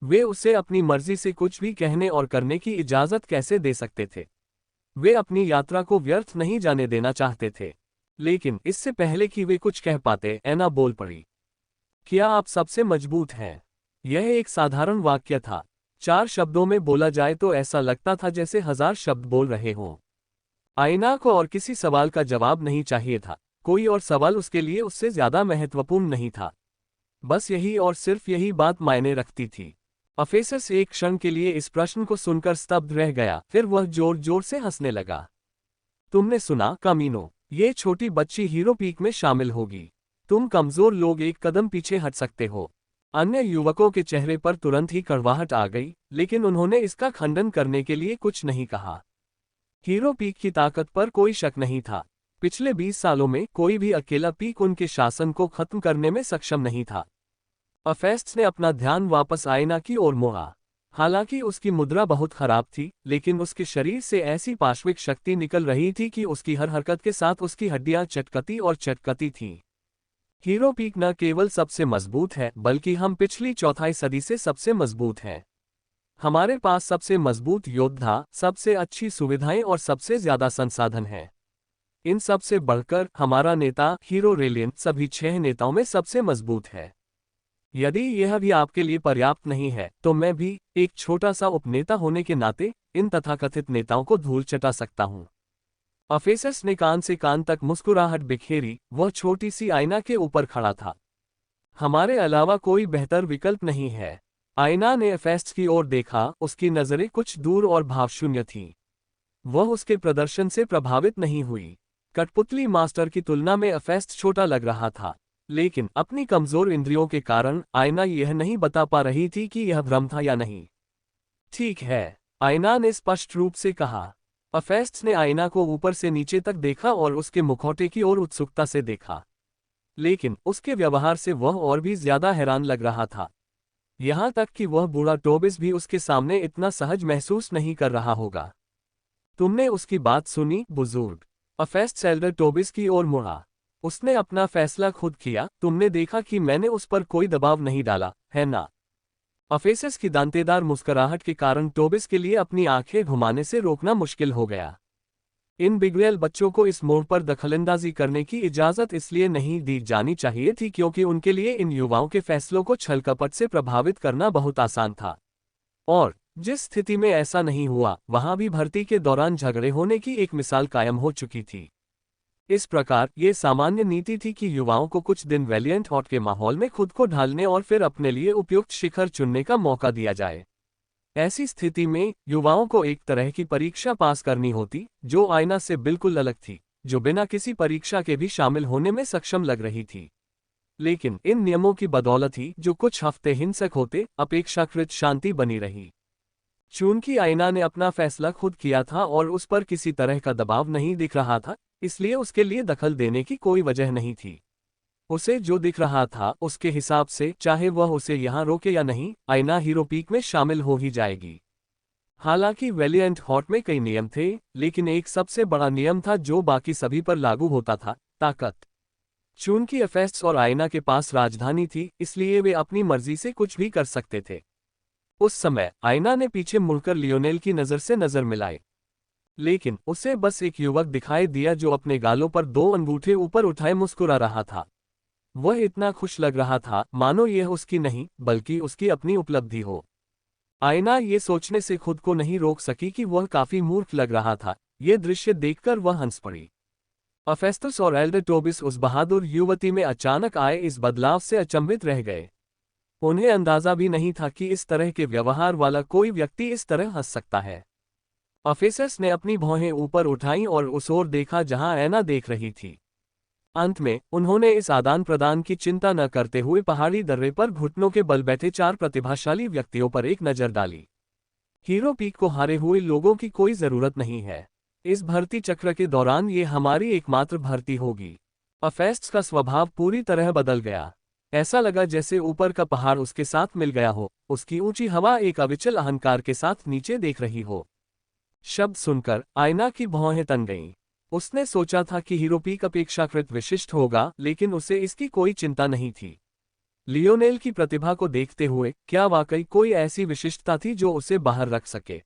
वे उसे अपनी मर्जी से कुछ भी कहने और करने की इजाजत कैसे दे सकते थे? वे अपनी यात्रा को व्यर्थ नहीं जाने देना चाहते थे। लेकिन इससे पहले कि वे कुछ कह पाते, ऐना बोल पड़ी। क्या आप सबसे मजबूत हैं? यह एक साधारण वाक्य था। 4 शब्दों में बोला जाए तो ऐसा लगता था जैसे 1000 शब्द बोल रहे हों। आयना को और किसी सवाल का जवाब नहीं चाहिए था। कोई और सवाल उसके लिए उससे ज्यादा महत्वपूर्ण नहीं था। बस यही और सिर्फ यही बात मायने रखती थी। अफेसस एक क्षण के लिए इस प्रश्न को सुनकर स्तब्ध रह गया, फिर वह जोर जोर से हंसने लगा। तुमने सुना कमीनो, ये छोटी बच्ची हीरो पीक में शामिल होगी। तुम कमजोर लोग एक कदम पीछे हट सकते हो। अन्य युवकों के चेहरे पर तुरंत ही कड़वाहट आ गई, लेकिन उन्होंने इसका खंडन करने के लिए कुछ नहीं कहा। हीरो पीक की ताकत पर कोई शक नहीं था। पिछले 20 सालों में कोई भी अकेला पीक उनके शासन को खत्म करने में सक्षम नहीं था। अफेस्ट्स ने अपना ध्यान वापस आयना की ओर मोड़ा। हालांकि उसकी मुद्रा बहुत खराब थी, लेकिन उसके शरीर से ऐसी पाश्विक शक्ति निकल रही थी कि उसकी हर हरकत के साथ उसकी हड्डियां चटकती और चटकती थीं। हीरो पीक न केवल सबसे मजबूत है, बल्कि हम पिछली चौथाई सदी से सबसे मजबूत हैं। हमारे पास सबसे मजबूत योद्धा, सबसे अच्छी सुविधाएं और सबसे ज्यादा संसाधन हैं। इन सब से बढ़कर हमारा नेता हीरो रेलियन सभी 6 नेताओं में सबसे मजबूत है। यदि यह भी आपके लिए पर्याप्त नहीं है, तो मैं भी एक छोटा सा उपनेता होने के नाते इन तथाकथित नेताओं को धूल चटा सकता हूं। अफेसस ने कान से कान तक मुस्कुराहट बिखेरी। वह छोटी सी आईना के ऊपर खड़ा था। हमारे अलावा कोई बेहतर विकल्प नहीं है। आईना ने अफेस्ट्स की ओर देखा। उसकी नजरें कुछ दूर और भावशून्य थीं। वह उसके प्रदर्शन से प्रभावित नहीं हुई। कठपुतली मास्टर की तुलना में अफेस्ट छोटा लग रहा था, लेकिन अपनी कमजोर इंद्रियों के कारण आईना यह नहीं बता पा रही थी कि यह भ्रम था या नहीं। ठीक है, आईना ने स्पष्ट रूप से कहा। अफेस्ट्स ने आईना को ऊपर से नीचे तक देखा और उसके मुखौटे की ओर उत्सुकता से देखा, लेकिन उसके व्यवहार से वह और भी ज्यादा हैरान लग रहा था। यहां तक कि वह बूढ़ा टोबिस भी उसके सामने इतना सहज महसूस नहीं कर रहा होगा। तुमने उसकी बात सुनी बुजुर्ग? अफेस्ट्स एल्डर टोबिस की ओर मुड़ा। उसने अपना फैसला खुद किया। तुमने देखा कि मैंने उस पर कोई दबाव नहीं डाला, है ना? अफेसस की दांतेदार मुस्कुराहट के कारण टोबिस के लिए अपनी आंखें घुमाने से रोकना मुश्किल हो गया। इन बिगड़ैल बच्चों को इस मोड़ पर दखलंदाजी करने की इजाजत इसलिए नहीं दी जानी चाहिए थी क्योंकि उनके लिए इन युवाओं के फैसलों को छलकपट से प्रभावित करना बहुत आसान था। और जिस स्थिति में ऐसा नहीं हुआ, वहां भी भर्ती के दौरान झगड़े होने की एक मिसाल कायम हो चुकी थी। इस प्रकार ये सामान्य नीति थी कि युवाओं को कुछ दिन वैलिएंट हॉट के माहौल में खुद को ढालने और फिर अपने लिए उपयुक्त शिखर चुनने का मौका दिया जाए। ऐसी स्थिति में युवाओं को एक तरह की परीक्षा पास करनी होती, जो आईना से बिल्कुल अलग थी, जो बिना किसी परीक्षा के भी शामिल होने में सक्षम लग रही थी। लेकिन इन नियमों की बदौलत ही जो कुछ हफ्ते हिंसक होते, अपेक्षाकृत शांति बनी रही। चूंकि आईना ने अपना फैसला खुद किया था और उस पर किसी तरह का दबाव नहीं दिख रहा था, इसलिए उसके लिए दखल देने की कोई वजह नहीं थी। उसे जो दिख रहा था उसके हिसाब से, चाहे वह उसे यहां रोके या नहीं, आईना हीरो पीक में शामिल हो ही जाएगी। हालांकि वैलिएंट हॉट में कई नियम थे, लेकिन एक सबसे बड़ा नियम था जो बाकी सभी पर लागू होता था, ताकत। चूंकि एफेस्ट्स और आईना के पास राजधानी थी, इसलिए वे अपनी मर्जी से कुछ भी कर सकते थे। उस समय आईना ने पीछे मुड़कर लियोनेल की नजर से नजर मिलाई, लेकिन उसे बस एक युवक दिखाई दिया जो अपने गालों पर 2 अंगूठे ऊपर उठाए मुस्कुरा रहा था। वह इतना खुश लग रहा था मानो यह उसकी नहीं बल्कि उसकी अपनी उपलब्धि हो। आईना ये सोचने से खुद को नहीं रोक सकी कि वह काफी मूर्ख लग रहा था। यह दृश्य देखकर वह हंस पड़ी। अफेस्तस और एल्डर टोबिस उस बहादुर युवती में अचानक आए इस बदलाव से अचंभित रह गए। उन्हें अंदाजा भी नहीं था कि इस तरह के व्यवहार वाला कोई व्यक्ति इस तरह हंस सकता है। अफेसस ने अपनी भौहें ऊपर उठाईं और उस ओर देखा जहां ऐना देख रही थी। अंत में उन्होंने इस आदान प्रदान की चिंता न करते हुए पहाड़ी दर्रे पर घुटनों के बल बैठे 4 प्रतिभाशाली व्यक्तियों पर एक नजर डाली। हीरो पीक को हारे हुए लोगों की कोई जरूरत नहीं है। इस भर्ती चक्र के दौरान ये हमारी एकमात्र भर्ती होगी। अफेस्ट्स का स्वभाव पूरी तरह बदल गया। ऐसा लगा जैसे ऊपर का पहाड़ उसके साथ मिल गया हो। उसकी ऊंची हवा एक अविचल अहंकार के साथ नीचे देख रही हो। शब्द सुनकर आईना की भौहें तन गईं। उसने सोचा था कि हीरो पीक अपेक्षाकृत विशिष्ट होगा, लेकिन उसे इसकी कोई चिंता नहीं थी। लियोनेल की प्रतिभा को देखते हुए क्या वाकई कोई ऐसी विशिष्टता थी जो उसे बाहर रख सके?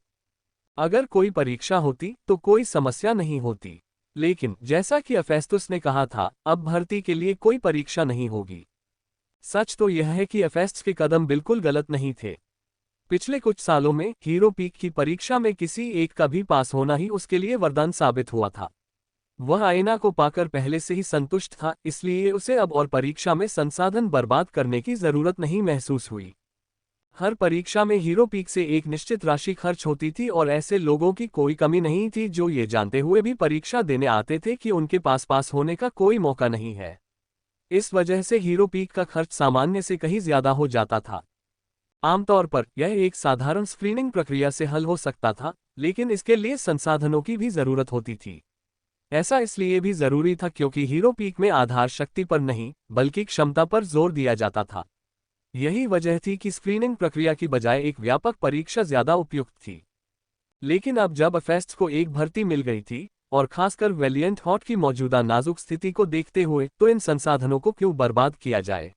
अगर कोई परीक्षा होती तो कोई समस्या नहीं होती, लेकिन जैसा कि अफेस्तुस ने कहा था, अब भर्ती के लिए कोई परीक्षा नहीं होगी। सच तो यह है कि अफेस्ट्स के कदम बिल्कुल गलत नहीं थे। पिछले कुछ सालों में हीरो पीक की परीक्षा में किसी एक का भी पास होना ही उसके लिए वरदान साबित हुआ था। वह आईना को पाकर पहले से ही संतुष्ट था, इसलिए उसे अब और परीक्षा में संसाधन बर्बाद करने की जरूरत नहीं महसूस हुई। हर परीक्षा में हीरो पीक से एक निश्चित राशि खर्च होती थी और ऐसे लोगों की कोई कमी नहीं थी जो ये जानते हुए भी परीक्षा देने आते थे कि उनके पास होने का कोई मौका नहीं है। इस वजह से हीरो पीक का खर्च सामान्य से कहीं ज्यादा हो जाता था। आमतौर पर यह एक साधारण स्क्रीनिंग प्रक्रिया से हल हो सकता था, लेकिन इसके लिए संसाधनों की भी जरूरत होती थी। ऐसा इसलिए भी जरूरी था क्योंकि हीरो पीक में आधार शक्ति पर नहीं बल्कि क्षमता पर जोर दिया जाता था। यही वजह थी कि स्क्रीनिंग प्रक्रिया की बजाय एक व्यापक परीक्षा ज्यादा उपयुक्त थी। लेकिन अब जब अफेस्ट को एक भर्ती मिल गई थी, और खासकर वेलिएंट हॉट की मौजूदा नाजुक स्थिति को देखते हुए, तो इन संसाधनों को क्यों बर्बाद किया जाए।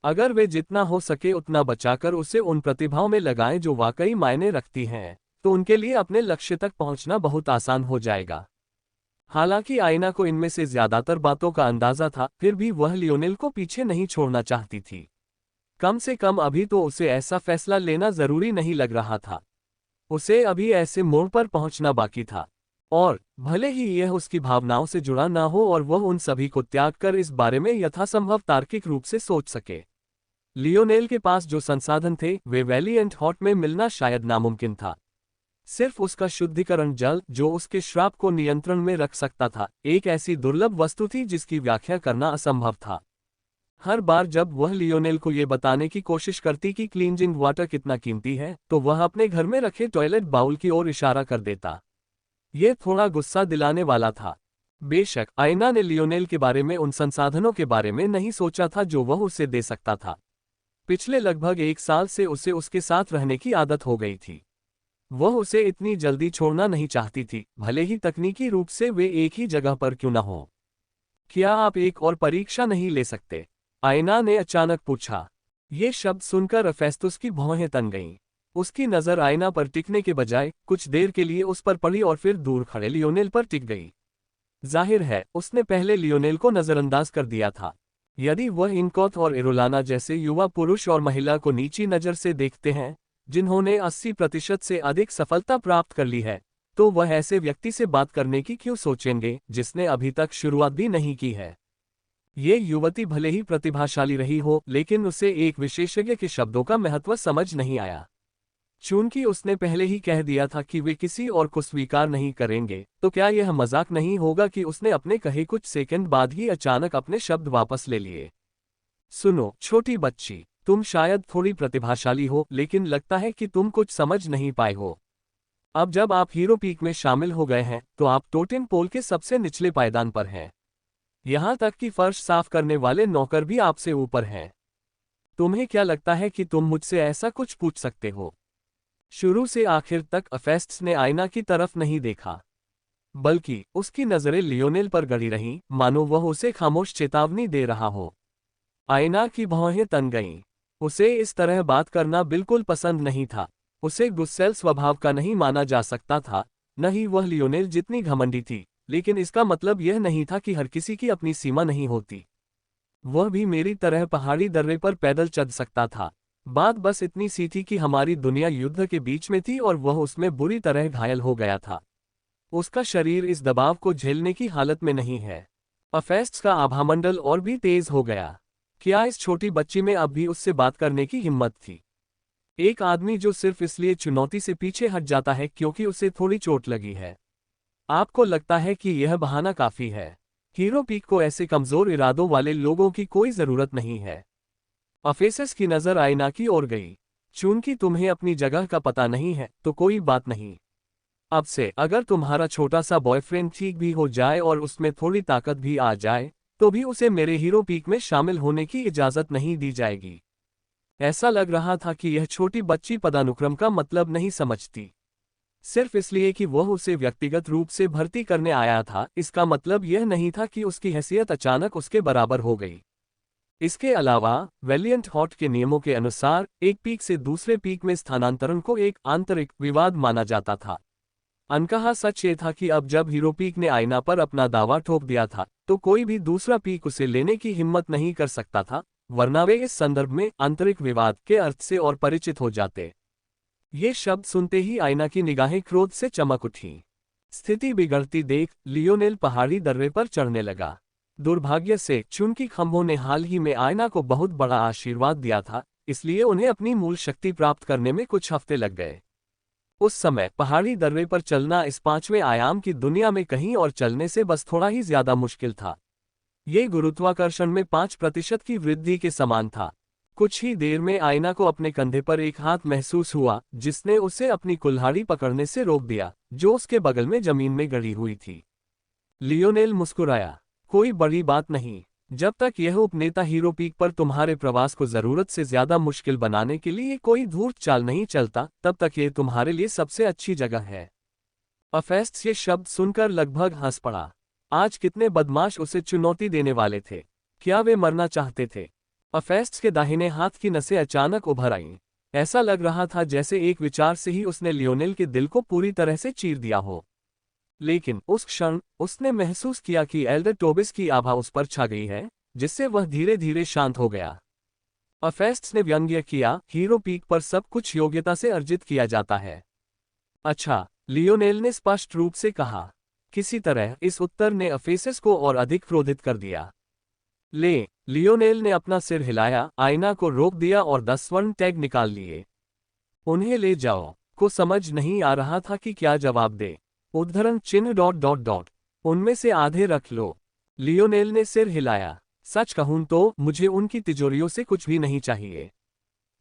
अगर वे जितना हो सके उतना बचाकर उसे उन प्रतिभाओं में लगाएं जो वाकई मायने रखती हैं, तो उनके लिए अपने लक्ष्य तक पहुंचना बहुत आसान हो जाएगा। हालांकि आईना को इनमें से ज्यादातर बातों का अंदाजा था, फिर भी वह लियोनेल को पीछे नहीं छोड़ना चाहती थी। कम से कम अभी तो उसे ऐसा फैसला लेना जरूरी नहीं लग रहा था। उसे अभी ऐसे मोड़ पर पहुंचना बाकी था, और भले ही यह उसकी भावनाओं से जुड़ा ना हो और वह उन सभी को त्याग कर इस बारे में यथासंभव तार्किक रूप से सोच सके। लियोनेल के पास जो संसाधन थे वे वैलिएंट हॉट में मिलना शायद नामुमकिन था। सिर्फ उसका शुद्धिकरण जल, जो उसके श्राप को नियंत्रण में रख सकता था, एक ऐसी दुर्लभ वस्तु थी जिसकी व्याख्या करना असंभव था। हर बार जब वह लियोनेल को ये बताने की कोशिश करती कि क्लींजिंग वाटर कितना कीमती है, तो वह अपने घर में रखे टॉयलेट बाउल की ओर इशारा कर देता। यह थोड़ा गुस्सा दिलाने वाला था। बेशक आईना ने लियोनेल के बारे में उन संसाधनों के बारे में नहीं सोचा था जो वह उसे दे सकता था। पिछले लगभग 1 साल से उसे उसके साथ रहने की आदत हो गई थी। वह उसे इतनी जल्दी छोड़ना नहीं चाहती थी, भले ही तकनीकी रूप से वे एक ही जगह पर क्यों न हो। क्या आप एक और परीक्षा नहीं ले सकते? आईना ने अचानक पूछा। ये शब्द सुनकर अफेस्तुस की भौहें तन गईं। उसकी नजर आईना पर टिकने के बजाय कुछ देर के लिए उस पर पड़ी और फिर दूर खड़े लियोनेल पर टिक गई। जाहिर है उसने पहले लियोनेल को नजरअंदाज कर दिया था। यदि वह इनकॉथ और इरोलाना जैसे युवा पुरुष और महिला को नीची नज़र से देखते हैं, जिन्होंने 80% से अधिक सफलता प्राप्त कर ली है, तो वह ऐसे व्यक्ति से बात करने की क्यों सोचेंगे जिसने अभी तक शुरुआत भी नहीं की है। ये युवती भले ही प्रतिभाशाली रही हो, लेकिन उसे एक विशेषज्ञ के शब्दों का महत्व समझ नहीं आया। चूंकि उसने पहले ही कह दिया था कि वे किसी और को स्वीकार नहीं करेंगे, तो क्या यह मजाक नहीं होगा कि उसने अपने कहे कुछ सेकंड बाद ही अचानक अपने शब्द वापस ले लिए। सुनो छोटी बच्ची, तुम शायद थोड़ी प्रतिभाशाली हो, लेकिन लगता है कि तुम कुछ समझ नहीं पाए हो। अब जब आप हीरो पीक में शामिल हो गए हैं, तो आप टोटेम पोल के सबसे निचले पायदान पर हैं। यहां तक कि फर्श साफ करने वाले नौकर भी आपसे ऊपर हैं। तुम्हें क्या लगता है कि तुम मुझसे ऐसा कुछ पूछ सकते हो? शुरू से आखिर तक अफेस्ट्स ने आईना की तरफ नहीं देखा, बल्कि उसकी नजरें लियोनेल पर गड़ी रहीं, मानो वह उसे खामोश चेतावनी दे रहा हो। आईना की भौहें तन गईं। उसे इस तरह बात करना बिल्कुल पसंद नहीं था। उसे गुस्सैल स्वभाव का नहीं माना जा सकता था, न ही वह लियोनेल जितनी घमंडी थी, लेकिन इसका मतलब यह नहीं था कि हर किसी की अपनी सीमा नहीं होती। वह भी मेरी तरह पहाड़ी दर्रे पर पैदल चल सकता था। बात बस इतनी सी थी कि हमारी दुनिया युद्ध के बीच में थी और वह उसमें बुरी तरह घायल हो गया था। उसका शरीर इस दबाव को झेलने की हालत में नहीं है। अफेस्ट्स का आभामंडल और भी तेज हो गया। क्या इस छोटी बच्ची में अब भी उससे बात करने की हिम्मत थी? एक आदमी जो सिर्फ इसलिए चुनौती से पीछे हट जाता है क्योंकि उसे थोड़ी चोट लगी है। आपको लगता है कि यह बहाना काफी है? हीरो पीक को ऐसे कमजोर इरादों वाले लोगों की कोई जरूरत नहीं है। अफेसस की नजर आईना की ओर गई। चूंकि तुम्हें अपनी जगह का पता नहीं है, तो कोई बात नहीं। अब से अगर तुम्हारा छोटा सा बॉयफ्रेंड ठीक भी हो जाए और उसमें थोड़ी ताकत भी आ जाए, तो भी उसे मेरे हीरो पीक में शामिल होने की इजाजत नहीं दी जाएगी। ऐसा लग रहा था कि यह छोटी बच्ची पदानुक्रम का मतलब नहीं समझती। सिर्फ इसलिए कि वह उसे व्यक्तिगत रूप से भर्ती करने आया था, इसका मतलब यह नहीं था कि उसकी हैसियत अचानक उसके बराबर हो गई। इसके अलावा वेलिएंट हॉट के नियमों के अनुसार एक पीक से दूसरे पीक में स्थानांतरण को एक आंतरिक विवाद माना जाता था। अनकहा सच ये था कि अब जब हीरो पीक ने आईना पर अपना दावा ठोक दिया था, तो कोई भी दूसरा पीक उसे लेने की हिम्मत नहीं कर सकता था, वरना वे इस संदर्भ में आंतरिक विवाद के अर्थ से और परिचित हो जाते। ये शब्द सुनते ही आईना की निगाहें क्रोध से चमक उठीं। स्थिति बिगड़ती देख लियोनेल पहाड़ी दर्रे पर चढ़ने लगा। दुर्भाग्य से चूंकि खंभों ने हाल ही में आयना को बहुत बड़ा आशीर्वाद दिया था, इसलिए उन्हें अपनी मूल शक्ति प्राप्त करने में कुछ हफ्ते लग गए। उस समय पहाड़ी दर्रे पर चलना इस पांचवें आयाम की दुनिया में कहीं और चलने से बस थोड़ा ही ज्यादा मुश्किल था। ये गुरुत्वाकर्षण में 5% की वृद्धि के समान था। कुछ ही देर में आयना को अपने कंधे पर एक हाथ महसूस हुआ, जिसने उसे अपनी कुल्हाड़ी पकड़ने से रोक दिया, जो उसके बगल में जमीन में गड़ी हुई थी। लियोनेल मुस्कुराया। कोई बड़ी बात नहीं। जब तक यह उपनेता हीरो पीक पर तुम्हारे प्रवास को जरूरत से ज्यादा मुश्किल बनाने के लिए कोई धूर्त चाल नहीं चलता, तब तक ये तुम्हारे लिए सबसे अच्छी जगह है। अफेस्ट्स ये शब्द सुनकर लगभग हंस पड़ा। आज कितने बदमाश उसे चुनौती देने वाले थे। क्या वे मरना चाहते थे? अफेस्ट्स के दाहिने हाथ की नसें अचानक उभर आईं। ऐसा लग रहा था जैसे एक विचार से ही उसने लियोनेल के दिल को पूरी तरह से चीर दिया हो। लेकिन उस क्षण उसने महसूस किया कि एल्डर टोबिस की आभा उस पर छा गई है, जिससे वह धीरे धीरे शांत हो गया। अफेस्ट्स ने व्यंग्य किया, हीरो पीक पर सब कुछ योग्यता से अर्जित किया जाता है। अच्छा, लियोनेल ने स्पष्ट रूप से कहा। किसी तरह इस उत्तर ने अफेसिस को और अधिक क्रोधित कर दिया। लियोनेल ने अपना सिर हिलाया, आईना को रोक दिया और 10 स्वर्ण टैग निकाल लिए। उन्हें ले जाओ। को समझ नहीं आ रहा था कि क्या जवाब दे। उद्धरण चिन्ह ... उनमें से आधे रख लो। लियोनेल ने सिर हिलाया। सच कहूं तो मुझे उनकी तिजोरियों से कुछ भी नहीं चाहिए।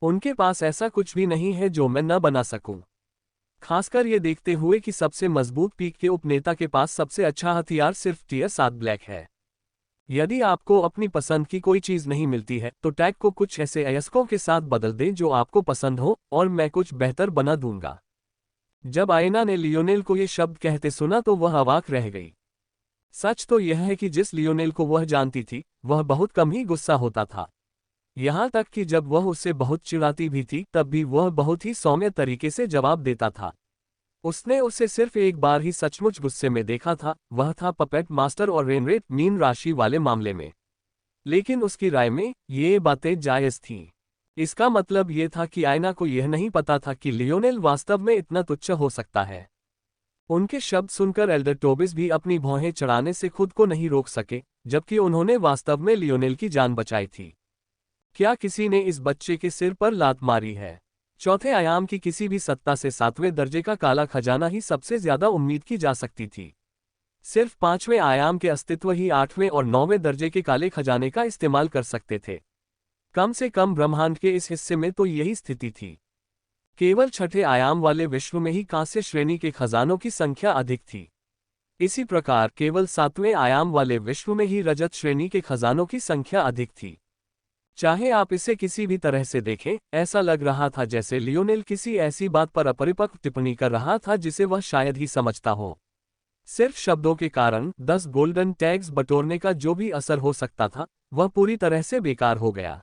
उनके पास ऐसा कुछ भी नहीं है जो मैं न बना सकूं। खासकर ये देखते हुए कि सबसे मजबूत पीक के उपनेता के पास सबसे अच्छा हथियार सिर्फ टियर 7 ब्लैक है। यदि आपको अपनी पसंद की कोई चीज नहीं मिलती है तो टैग को कुछ ऐसे अयस्कों के साथ बदल दें जो आपको पसंद हो, और मैं कुछ बेहतर बना दूंगा। जब आयना ने लियोनेल को ये शब्द कहते सुना तो वह अवाक रह गई। सच तो यह है कि जिस लियोनेल को वह जानती थी, वह बहुत कम ही गुस्सा होता था। यहाँ तक कि जब वह उससे बहुत चिढ़ाती भी थी, तब भी वह बहुत ही सौम्य तरीके से जवाब देता था। उसने उसे सिर्फ एक बार ही सचमुच गुस्से में देखा था, वह था पपेट मास्टर और रेनरेट मीन राशि वाले मामले में। लेकिन उसकी राय में ये बातें जायज थीं। इसका मतलब ये था कि आयना को यह नहीं पता था कि लियोनेल वास्तव में इतना तुच्छ हो सकता है। उनके शब्द सुनकर एल्डर टोबिस भी अपनी भौहें चढ़ाने से खुद को नहीं रोक सके, जबकि उन्होंने वास्तव में लियोनेल की जान बचाई थी। क्या किसी ने इस बच्चे के सिर पर लात मारी है? चौथे आयाम की किसी भी सत्ता से 7वें दर्जे का काला खजाना ही सबसे ज्यादा उम्मीद की जा सकती थी। सिर्फ 5वें आयाम के अस्तित्व ही 8वें और 9वें दर्जे के काले खजाने का इस्तेमाल कर सकते थे। कम से कम ब्रह्मांड के इस हिस्से में तो यही स्थिति थी। केवल छठे आयाम वाले विश्व में ही कांस्य श्रेणी के खजानों की संख्या अधिक थी। इसी प्रकार केवल 7वें आयाम वाले विश्व में ही रजत श्रेणी के खजानों की संख्या अधिक थी। चाहे आप इसे किसी भी तरह से देखें, ऐसा लग रहा था जैसे लियोनेल किसी ऐसी बात पर अपरिपक्व टिप्पणी कर रहा था जिसे वह शायद ही समझता हो। सिर्फ शब्दों के कारण 10 गोल्डन टैग्स बटोरने का जो भी असर हो सकता था, वह पूरी तरह से बेकार हो गया।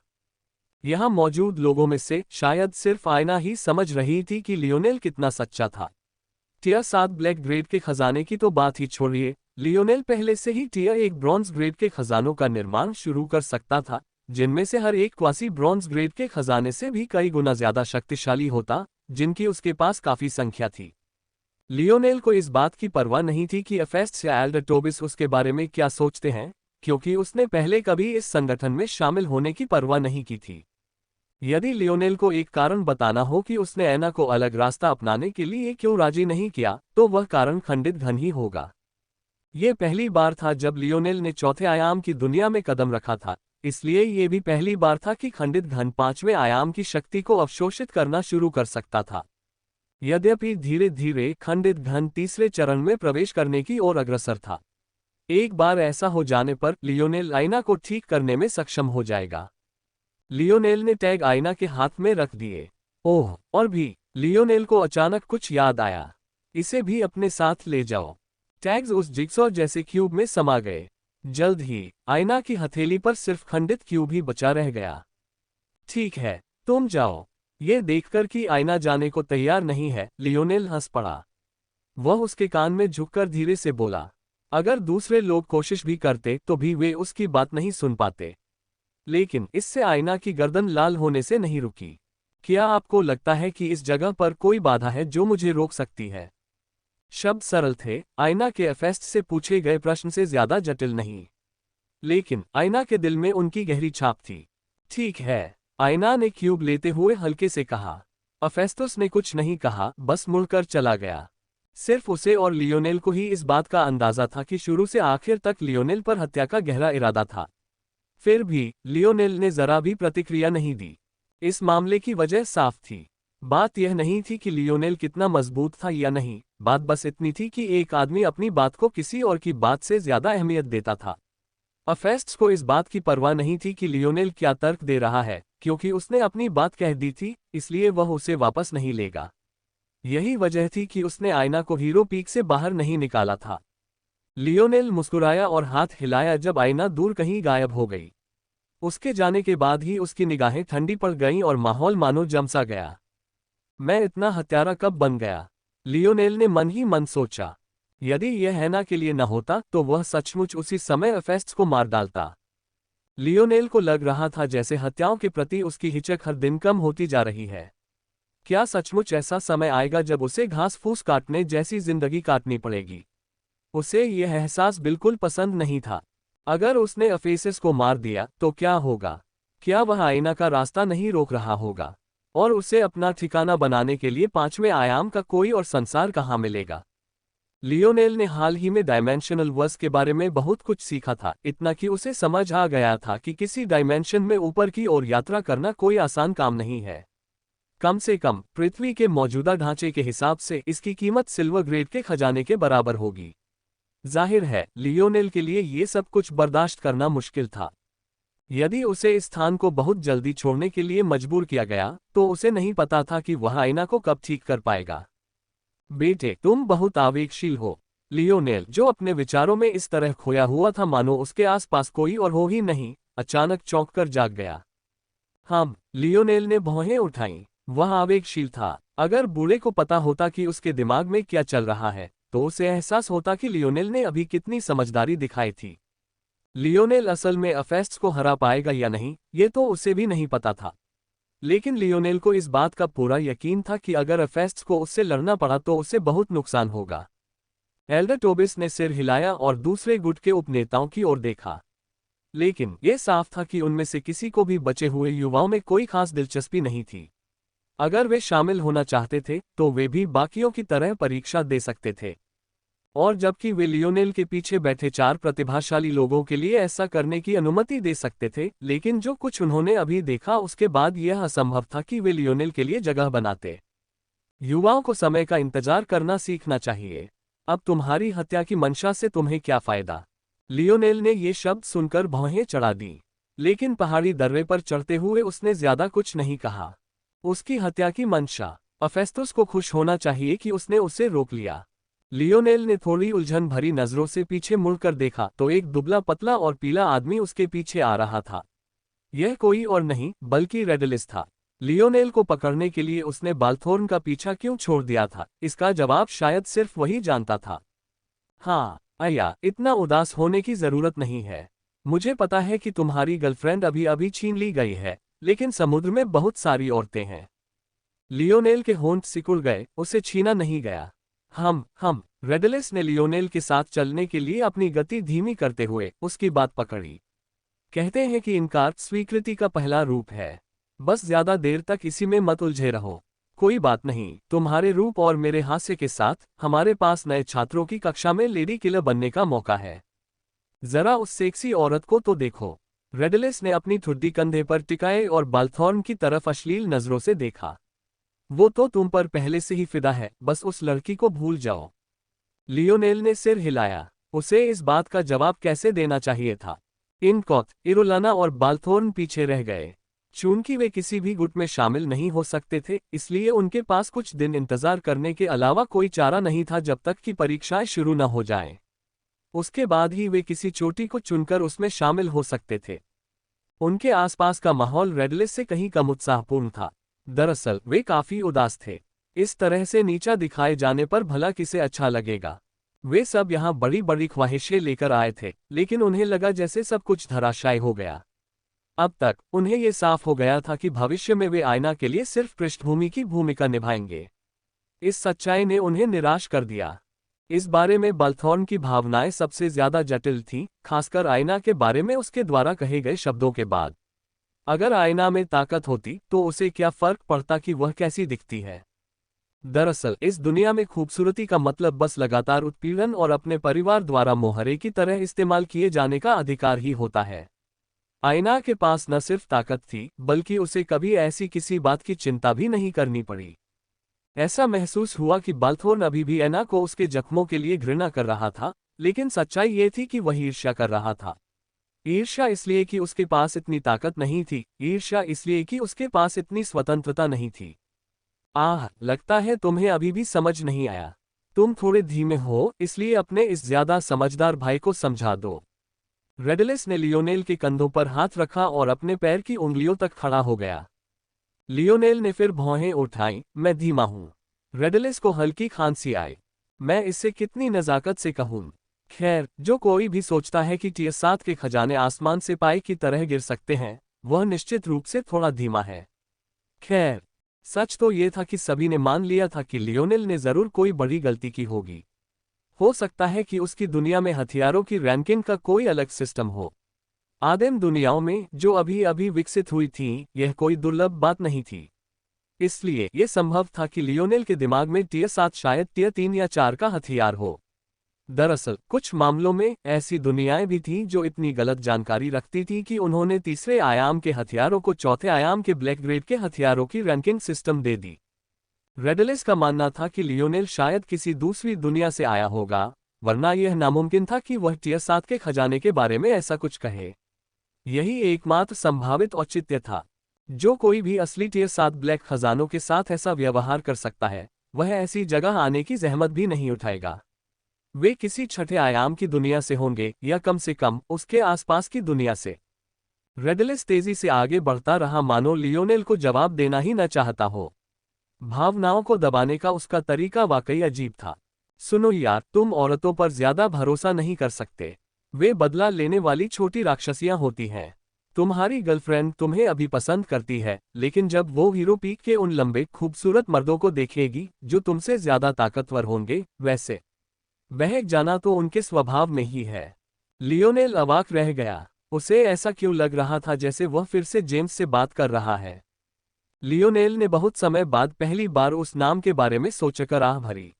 यहाँ मौजूद लोगों में से शायद सिर्फ आयना ही समझ रही थी कि लियोनेल कितना सच्चा था। टियर 7 ब्लैक ग्रेड के खजाने की तो बात ही छोड़िए, लियोनेल पहले से ही टियर 1 ब्रॉन्ज ग्रेड के खजानों का निर्माण शुरू कर सकता था, जिनमें से हर एक क्वासी ब्रॉन्ज ग्रेड के खजाने से भी कई गुना ज्यादा शक्तिशाली होता, जिनकी उसके पास काफी संख्या थी। लियोनेल को इस बात की परवाह नहीं थी कि अफेस्ट्स या एल्डर टोबिस उसके बारे में क्या सोचते हैं, क्योंकि उसने पहले कभी इस संगठन में शामिल होने की परवाह नहीं की थी। यदि लियोनेल को एक कारण बताना हो कि उसने ऐना को अलग रास्ता अपनाने के लिए क्यों राजी नहीं किया, तो वह कारण खंडित घन ही होगा। ये पहली बार था जब लियोनेल ने चौथे आयाम की दुनिया में कदम रखा था, इसलिए ये भी पहली बार था कि खंडित घन 5वें आयाम की शक्ति को अवशोषित करना शुरू कर सकता था। यद्यपि धीरे धीरे खंडित घन तीसरे चरण में प्रवेश करने की ओर अग्रसर था। एक बार ऐसा हो जाने पर लियोनेल आईना को ठीक करने में सक्षम हो जाएगा। लियोनेल ने टैग आईना के हाथ में रख दिए। ओह, और भी, लियोनेल को अचानक कुछ याद आया। इसे भी अपने साथ ले जाओ। टैग्स उस जिगसॉ जैसे क्यूब में समा गए। जल्द ही आईना की हथेली पर सिर्फ खंडित क्यूब ही बचा रह गया। ठीक है, तुम जाओ। ये देखकर कि आईना जाने को तैयार नहीं है, लियोनेल हंस पड़ा। वह उसके कान में झुककर धीरे से बोला, अगर दूसरे लोग कोशिश भी करते तो भी वे उसकी बात नहीं सुन पाते। लेकिन इससे आईना की गर्दन लाल होने से नहीं रुकी। क्या आपको लगता है कि इस जगह पर कोई बाधा है जो मुझे रोक सकती है? शब्द सरल थे, आयना के एफेस्ट से पूछे गए प्रश्न से ज्यादा जटिल नहीं। लेकिन आयना के दिल में उनकी गहरी छाप थी। ठीक है, आयना ने क्यूब लेते हुए हल्के से कहा। अफेस्तुस ने कुछ नहीं कहा, बस मुड़कर चला गया। सिर्फ उसे और लियोनेल को ही इस बात का अंदाजा था कि शुरू से आखिर तक लियोनेल पर हत्या का गहरा इरादा था। फिर भी लियोनेल ने जरा भी प्रतिक्रिया नहीं दी। इस मामले की वजह साफ थी। बात यह नहीं थी कि लियोनेल कितना मजबूत था या नहीं, बात बस इतनी थी कि एक आदमी अपनी बात को किसी और की बात से ज्यादा अहमियत देता था। अफेस्ट्स को इस बात की परवाह नहीं थी कि लियोनेल क्या तर्क दे रहा है, क्योंकि उसने अपनी बात कह दी थी, इसलिए वह उसे वापस नहीं लेगा। यही वजह थी कि उसने आयना को हीरो पीक से बाहर नहीं निकाला था। लियोनेल मुस्कुराया और हाथ हिलाया जब आयना दूर कहीं गायब हो गई। उसके जाने के बाद ही उसकी निगाहें ठंडी पड़ गईं और माहौल मानो जम सा गया। मैं इतना हत्यारा कब बन गया? लियोनेल ने मन ही मन सोचा। यदि यह हैना के लिए न होता तो वह सचमुच उसी समय अफेस्ट्स को मार डालता। लियोनेल को लग रहा था जैसे हत्याओं के प्रति उसकी हिचक हर दिन कम होती जा रही है। क्या सचमुच ऐसा समय आएगा जब उसे घास फूस काटने जैसी जिंदगी काटनी पड़ेगी? उसे यह एहसास बिल्कुल पसंद नहीं था। अगर उसने अफेसिस को मार दिया तो क्या होगा? क्या वह आईना का रास्ता नहीं रोक रहा होगा? और उसे अपना ठिकाना बनाने के लिए पांचवें आयाम का कोई और संसार कहाँ मिलेगा? लियोनेल ने हाल ही में डायमेंशनल वर्स के बारे में बहुत कुछ सीखा था, इतना कि उसे समझ आ गया था कि किसी डायमेंशन में ऊपर की ओर यात्रा करना कोई आसान काम नहीं है। कम से कम पृथ्वी के मौजूदा ढांचे के हिसाब से इसकी कीमत सिल्वर ग्रेड के खजाने के बराबर होगी। जाहिर है, लियोनेल के लिए ये सब कुछ बर्दाश्त करना मुश्किल था। यदि उसे इस स्थान को बहुत जल्दी छोड़ने के लिए मजबूर किया गया, तो उसे नहीं पता था कि वह आईना को कब ठीक कर पाएगा। बेटे, तुम बहुत आवेगशील हो। लियोनेल, जो अपने विचारों में इस तरह खोया हुआ था मानो उसके आसपास कोई और हो ही नहीं, अचानक चौंक कर जाग गया। हाँ, लियोनेल ने भौहें उठाईं। वह आवेगशील था। अगर बूढ़े को पता होता कि उसके दिमाग में क्या चल रहा है, तो उसे एहसास होता कि लियोनेल ने अभी कितनी समझदारी दिखाई थी। लियोनेल असल में अफेस्ट्स को हरा पाएगा या नहीं, ये तो उसे भी नहीं पता था। लेकिन लियोनेल को इस बात का पूरा यकीन था कि अगर अफेस्ट्स को उससे लड़ना पड़ा तो उसे बहुत नुकसान होगा। एल्डर टोबिस ने सिर हिलाया और दूसरे गुट के उपनेताओं की ओर देखा। लेकिन यह साफ था कि उनमें से किसी को भी बचे हुए युवाओं में कोई खास दिलचस्पी नहीं थी। अगर वे शामिल होना चाहते थे तो वे भी बाकियों की तरह परीक्षा दे सकते थे। और जबकि वे लियोनेल के पीछे बैठे चार प्रतिभाशाली लोगों के लिए ऐसा करने की अनुमति दे सकते थे, लेकिन जो कुछ उन्होंने अभी देखा उसके बाद यह असंभव था कि वे लियोनेल के लिए जगह बनाते। युवाओं को समय का इंतजार करना सीखना चाहिए। अब तुम्हारी हत्या की मंशा से तुम्हें क्या फायदा? लियोनेल ने ये शब्द सुनकर भौहें चढ़ा दी। लेकिन पहाड़ी दर्रे पर चढ़ते हुए उसने ज्यादा कुछ नहीं कहा। उसकी हत्या की मंशा। अफेस्तुस को खुश होना चाहिए कि उसने उसे रोक लिया। लियोनेल ने थोड़ी उलझन भरी नजरों से पीछे मुड़कर देखा तो एक दुबला पतला और पीला आदमी उसके पीछे आ रहा था। यह कोई और नहीं बल्कि रेडलिस था। लियोनेल को पकड़ने के लिए उसने बाल्थोर्न का पीछा क्यों छोड़ दिया था, इसका जवाब शायद सिर्फ वही जानता था। हाँ अय्या, इतना उदास होने की जरूरत नहीं है। मुझे पता है कि तुम्हारी गर्लफ्रेंड अभी अभी छीन ली गई है, लेकिन समुद्र में बहुत सारी औरतें हैं। लियोनेल के होंठ सिकुड़ गए, उसे छीना नहीं गया। हम रेडलिस ने लियोनेल के साथ चलने के लिए अपनी गति धीमी करते हुए उसकी बात पकड़ी। कहते हैं कि इनकार स्वीकृति का पहला रूप है। बस ज्यादा देर तक इसी में मत उलझे रहो। कोई बात नहीं, तुम्हारे रूप और मेरे हास्य के साथ हमारे पास नए छात्रों की कक्षा में लेडी किलर बनने का मौका है। जरा उस सेक्सी औरत को तो देखो। रेडलिस ने अपनी ठुड्डी कंधे पर टिकाए और बाल्थोर्न की तरफ अश्लील नजरों से देखा। वो तो तुम पर पहले से ही फिदा है, बस उस लड़की को भूल जाओ। लियोनेल ने सिर हिलाया। उसे इस बात का जवाब कैसे देना चाहिए था? इनकॉथ, इरोलाना और बाल्थोर्न पीछे रह गए। चूंकि वे किसी भी गुट में शामिल नहीं हो सकते थे, इसलिए उनके पास कुछ दिन इंतजार करने के अलावा कोई चारा नहीं था जब तक कि परीक्षाएं शुरू न हो जाएं। उसके बाद ही वे किसी चोटी को चुनकर उसमें शामिल हो सकते थे। उनके आसपास का माहौल रेडलिस से कहीं कम उत्साहपूर्ण था। दरअसल वे काफी उदास थे। इस तरह से नीचा दिखाए जाने पर भला किसे अच्छा लगेगा? वे सब यहाँ बड़ी बड़ी ख्वाहिशें लेकर आए थे, लेकिन उन्हें लगा जैसे सब कुछ धराशायी हो गया। अब तक उन्हें यह साफ हो गया था कि भविष्य में वे आईना के लिए सिर्फ पृष्ठभूमि की भूमिका निभाएंगे। इस सच्चाई ने उन्हें निराश कर दिया। इस बारे में बलथॉर्न की भावनाएं सबसे ज्यादा जटिल थीं, खासकर आयना के बारे में उसके द्वारा कहे गए शब्दों के बाद। अगर आयना में ताकत होती तो उसे क्या फर्क पड़ता कि वह कैसी दिखती है। दरअसल इस दुनिया में खूबसूरती का मतलब बस लगातार उत्पीड़न और अपने परिवार द्वारा मोहरे की तरह इस्तेमाल किए जाने का अधिकार ही होता है। आयना के पास न सिर्फ ताकत थी, बल्कि उसे कभी ऐसी किसी बात की चिंता भी नहीं करनी पड़ी। ऐसा महसूस हुआ कि बाल्थोर्न अभी भी ऐना को उसके जख्मों के लिए घृणा कर रहा था, लेकिन सच्चाई ये थी कि वह ईर्ष्या कर रहा था। ईर्ष्या इसलिए कि उसके पास इतनी ताकत नहीं थी, ईर्ष्या इसलिए कि उसके पास इतनी स्वतंत्रता नहीं थी। आह, लगता है तुम्हें अभी भी समझ नहीं आया। तुम थोड़े धीमे हो, इसलिए अपने इस ज्यादा समझदार भाई को समझा दो। रेडलिस ने लियोनेल के कंधों पर हाथ रखा और अपने पैर की उंगलियों तक खड़ा हो गया। लियोनेल ने फिर भौहें उठाई, मैं धीमा हूं। रेडलिस को हल्की खांसी आई। मैं इससे कितनी नजाकत से कहूं। खैर, जो कोई भी सोचता है कि टीएस-7 के खजाने आसमान से पाए की तरह गिर सकते हैं, वह निश्चित रूप से थोड़ा धीमा है। खैर, सच तो यह था कि सभी ने मान लिया था कि लियोनेल ने जरूर कोई बड़ी गलती की होगी। हो सकता है कि उसकी दुनिया में हथियारों की रैंकिंग का कोई अलग सिस्टम हो। आदिम दुनियाओं में जो अभी अभी विकसित हुई थीं, यह कोई दुर्लभ बात नहीं थी। इसलिए यह संभव था कि लियोनेल के दिमाग में टीएस-7 शायद टीएस-3 या 4 का हथियार हो। दरअसल कुछ मामलों में ऐसी दुनियाएं भी थीं जो इतनी गलत जानकारी रखती थीं कि उन्होंने तीसरे आयाम के हथियारों को चौथे आयाम के ब्लैक ग्रेड के हथियारों की रैंकिंग सिस्टम दे दी। रेडलिस का मानना था कि लियोनेल शायद किसी दूसरी दुनिया से आया होगा, वरना यह नामुमकिन था कि वह टीएस-7 के खजाने के बारे में ऐसा कुछ कहे। यही एकमात्र संभावित औचित्य था। जो कोई भी असली टीएस-7 ब्लैक खजानों के साथ ऐसा व्यवहार कर सकता है, वह ऐसी जगह आने की जहमत भी नहीं उठाएगा। वे किसी छठे आयाम की दुनिया से होंगे या कम से कम उसके आसपास की दुनिया से। रेडलिस तेजी से आगे बढ़ता रहा, मानो लियोनेल को जवाब देना ही न चाहता हो। भावनाओं को दबाने का उसका तरीका वाकई अजीब था। सुनो यार, तुम औरतों पर ज्यादा भरोसा नहीं कर सकते। वे बदला लेने वाली छोटी राक्षसियां होती हैं। तुम्हारी गर्लफ्रेंड तुम्हें अभी पसंद करती है, लेकिन जब वो हीरो पीक के उन लंबे खूबसूरत मर्दों को देखेगी जो तुमसे ज्यादा ताकतवर होंगे, वैसे बहक जाना तो उनके स्वभाव में ही है। लियोनेल अवाक रह गया। उसे ऐसा क्यों लग रहा था जैसे वह फिर से जेम्स से बात कर रहा है। लियोनेल ने बहुत समय बाद पहली बार उस नाम के बारे में सोचकर आह भरी।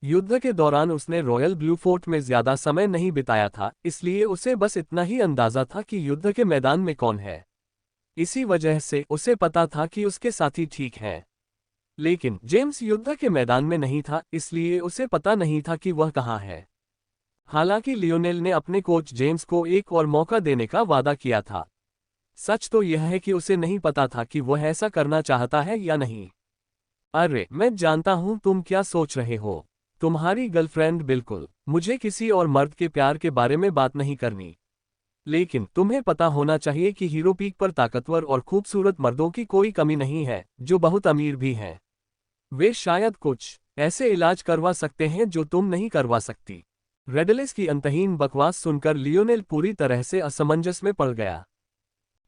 युद्ध के दौरान उसने रॉयल ब्लू फोर्ट में ज्यादा समय नहीं बिताया था, इसलिए उसे बस इतना ही अंदाजा था कि युद्ध के मैदान में कौन है। इसी वजह से उसे पता था कि उसके साथी ठीक हैं। लेकिन जेम्स युद्ध के मैदान में नहीं था, इसलिए उसे पता नहीं था कि वह कहाँ है। हालांकि लियोनेल ने अपने कोच जेम्स को एक और मौका देने का वादा किया था। सच तो यह है कि उसे नहीं पता था कि वह ऐसा करना चाहता है या नहीं। अरे, मैं जानता हूं तुम क्या सोच रहे हो। तुम्हारी गर्लफ्रेंड, बिल्कुल। मुझे किसी और मर्द के प्यार के बारे में बात नहीं करनी। लेकिन तुम्हें पता होना चाहिए कि हीरो पीक पर ताकतवर और खूबसूरत मर्दों की कोई कमी नहीं है, जो बहुत अमीर भी हैं। वे शायद कुछ ऐसे इलाज करवा सकते हैं जो तुम नहीं करवा सकती। रेडलिस की अंतहीन बकवास सुनकर लियोनेल पूरी तरह से असमंजस में पड़ गया।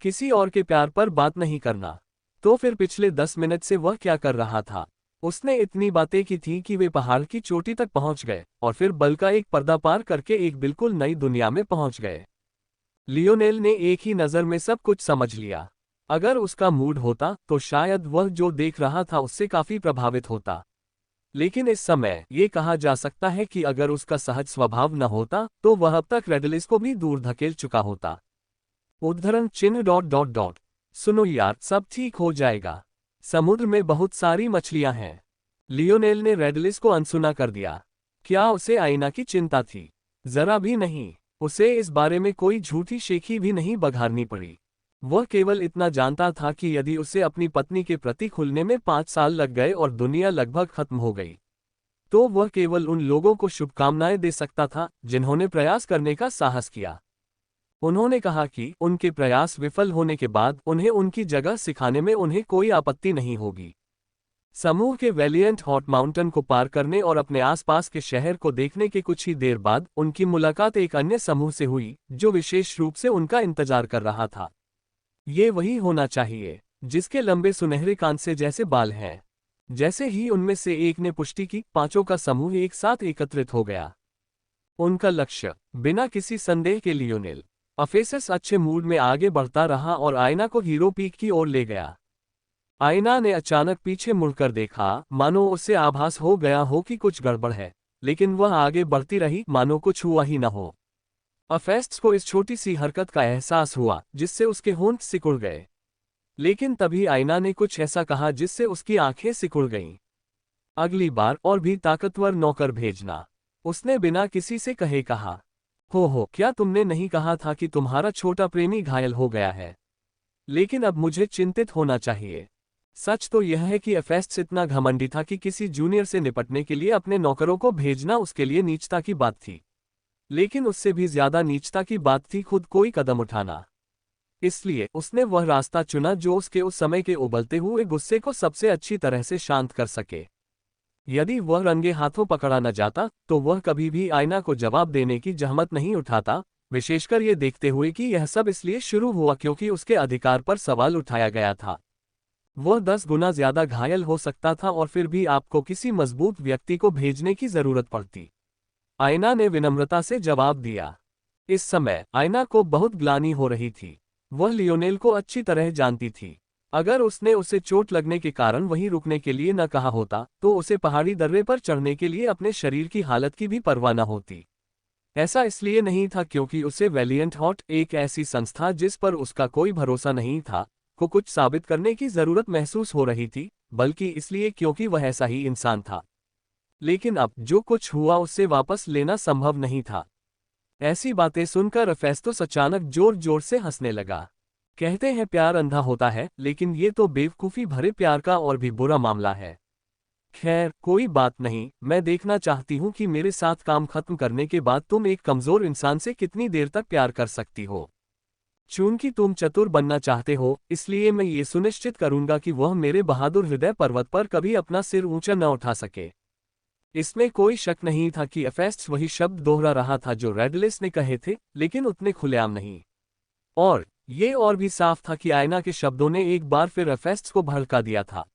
किसी और के प्यार पर बात नहीं करना। तो फिर पिछले 10 मिनट से वह क्या कर रहा था। उसने इतनी बातें की थी कि वे पहाड़ की चोटी तक पहुंच गए और फिर बल का एक पर्दा पार करके एक बिल्कुल नई दुनिया में पहुंच गए। लियोनेल ने एक ही नज़र में सब कुछ समझ लिया। अगर उसका मूड होता तो शायद वह जो देख रहा था उससे काफी प्रभावित होता। लेकिन इस समय ये कहा जा सकता है कि अगर उसका सहज स्वभाव न होता तो वह अब तक रेडलिस को भी दूर धकेल चुका होता। उद्धरण चिन्ह ... सुनो यार, सब ठीक हो जाएगा। समुद्र में बहुत सारी मछलियां हैं। लियोनेल ने रेडलिस को अनसुना कर दिया। क्या उसे आईना की चिंता थी? जरा भी नहीं। उसे इस बारे में कोई झूठी शेखी भी नहीं बघारनी पड़ी। वह केवल इतना जानता था कि यदि उसे अपनी पत्नी के प्रति खुलने में 5 साल लग गए और दुनिया लगभग खत्म हो गई, तो वह केवल उन लोगों को शुभकामनाएं दे सकता था जिन्होंने प्रयास करने का साहस किया। उन्होंने कहा कि उनके प्रयास विफल होने के बाद उन्हें उनकी जगह सिखाने में उन्हें कोई आपत्ति नहीं होगी। समूह के वैलिएंट हॉट माउंटेन को पार करने और अपने आसपास के शहर को देखने के कुछ ही देर बाद उनकी मुलाकात एक अन्य समूह से हुई जो विशेष रूप से उनका इंतजार कर रहा था। ये वही होना चाहिए जिसके लंबे सुनहरे कांसे जैसे बाल हैं। जैसे ही उनमें से एक ने पुष्टि की, पांचों का समूह एक साथ एकत्रित हो गया। उनका लक्ष्य बिना किसी संदेह के लियोनेल एफेसस अच्छे मूड में आगे बढ़ता रहा और आयना को हीरो पीक की ओर ले गया। आयना ने अचानक पीछे मुड़कर देखा, मानो उसे आभास हो गया हो कि कुछ गड़बड़ है, लेकिन वह आगे बढ़ती रही मानो कुछ हुआ ही न हो। एफेसस को इस छोटी सी हरकत का एहसास हुआ जिससे उसके होंठ सिकुड़ गए। लेकिन तभी आयना ने कुछ ऐसा कहा जिससे उसकी आंखें सिकुड़ गईं। अगली बार और भी ताकतवर नौकर भेजना, उसने बिना किसी से कहे कहा। हो, क्या तुमने नहीं कहा था कि तुम्हारा छोटा प्रेमी घायल हो गया है? लेकिन अब मुझे चिंतित होना चाहिए। सच तो यह है कि एफेसस इतना घमंडी था कि किसी जूनियर से निपटने के लिए अपने नौकरों को भेजना उसके लिए नीचता की बात थी। लेकिन उससे भी ज्यादा नीचता की बात थी खुद कोई कदम उठाना। इसलिए उसने वह रास्ता चुना जो उसके उस समय के उबलते हुए गुस्से को सबसे अच्छी तरह से शांत कर सके। यदि वह रंगे हाथों पकड़ा न जाता तो वह कभी भी आयना को जवाब देने की जहमत नहीं उठाता, विशेषकर ये देखते हुए कि यह सब इसलिए शुरू हुआ क्योंकि उसके अधिकार पर सवाल उठाया गया था। वह 10 गुना ज्यादा घायल हो सकता था और फिर भी आपको किसी मजबूत व्यक्ति को भेजने की जरूरत पड़ती। आयना ने विनम्रता से जवाब दिया। इस समय आयना को बहुत ग्लानि हो रही थी। वह लियोनेल को अच्छी तरह जानती थी। अगर उसने उसे चोट लगने के कारण वहीं रुकने के लिए न कहा होता तो उसे पहाड़ी दर्रे पर चढ़ने के लिए अपने शरीर की हालत की भी परवाह न होती। ऐसा इसलिए नहीं था क्योंकि उसे वैलिएंट हॉट, एक ऐसी संस्था जिस पर उसका कोई भरोसा नहीं था, को कुछ साबित करने की जरूरत महसूस हो रही थी, बल्कि इसलिए क्योंकि वह ऐसा ही इंसान था। लेकिन अब जो कुछ हुआ उससे वापस लेना संभव नहीं था। ऐसी बातें सुनकर एफेसस अचानक जोर जोर से हंसने लगा। कहते हैं प्यार अंधा होता है, लेकिन ये तो बेवकूफ़ी भरे प्यार का और भी बुरा मामला है। खैर कोई बात नहीं, मैं देखना चाहती हूँ कि मेरे साथ काम खत्म करने के बाद तुम एक कमज़ोर इंसान से कितनी देर तक प्यार कर सकती हो। चूंकि तुम चतुर बनना चाहते हो, इसलिए मैं ये सुनिश्चित करूंगा कि वह मेरे बहादुर हृदय पर्वत पर कभी अपना सिर ऊंचा न उठा सके। इसमें कोई शक नहीं था कि एफेसस वही शब्द दोहरा रहा था जो रेडलिस ने कहे थे, लेकिन उतने खुलेआम नहीं। और ये और भी साफ था कि आयना के शब्दों ने एक बार फिर एफेसस को भड़का दिया था।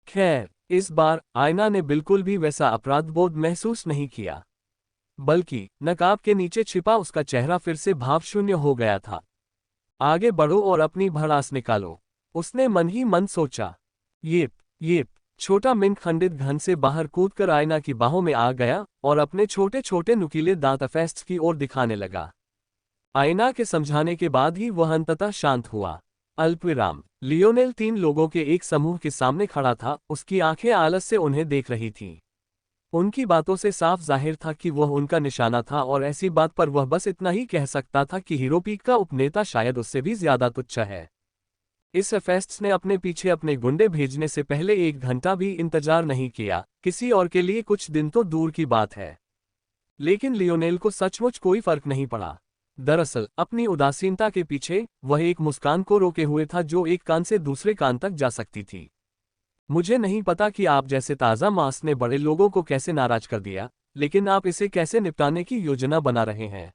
खैर इस बार आयना ने बिल्कुल भी वैसा अपराधबोध महसूस नहीं किया, बल्कि नकाब के नीचे छिपा उसका चेहरा फिर से भावशून्य हो गया था। आगे बढ़ो और अपनी भड़ास निकालो, उसने मन ही मन सोचा। ये छोटा मिंक खंडित घन से बाहर कूदकर आयना की बाहों में आ गया और अपने छोटे छोटे नुकीले दांत एफेसस की ओर दिखाने लगा। आयना के समझाने के बाद ही वह अंततः शांत हुआ। अल्पविराम। लियोनेल 3 लोगों के एक समूह के सामने खड़ा था, उसकी आंखें आलस से उन्हें देख रही थीं। उनकी बातों से साफ जाहिर था कि वह उनका निशाना था और ऐसी बात पर वह बस इतना ही कह सकता था कि हीरोपीक का उपनेता शायद उससे भी ज्यादा तुच्छ है। इस एफेसस ने अपने पीछे अपने गुंडे भेजने से पहले 1 घंटा भी इंतजार नहीं किया, किसी और के लिए कुछ दिन तो दूर की बात है। लेकिन लियोनेल को सचमुच कोई फर्क नहीं पड़ा। दरअसल अपनी उदासीनता के पीछे वह एक मुस्कान को रोके हुए था जो एक कान से दूसरे कान तक जा सकती थी। मुझे नहीं पता कि आप जैसे ताज़ा मांस ने बड़े लोगों को कैसे नाराज कर दिया, लेकिन आप इसे कैसे निपटाने की योजना बना रहे हैं।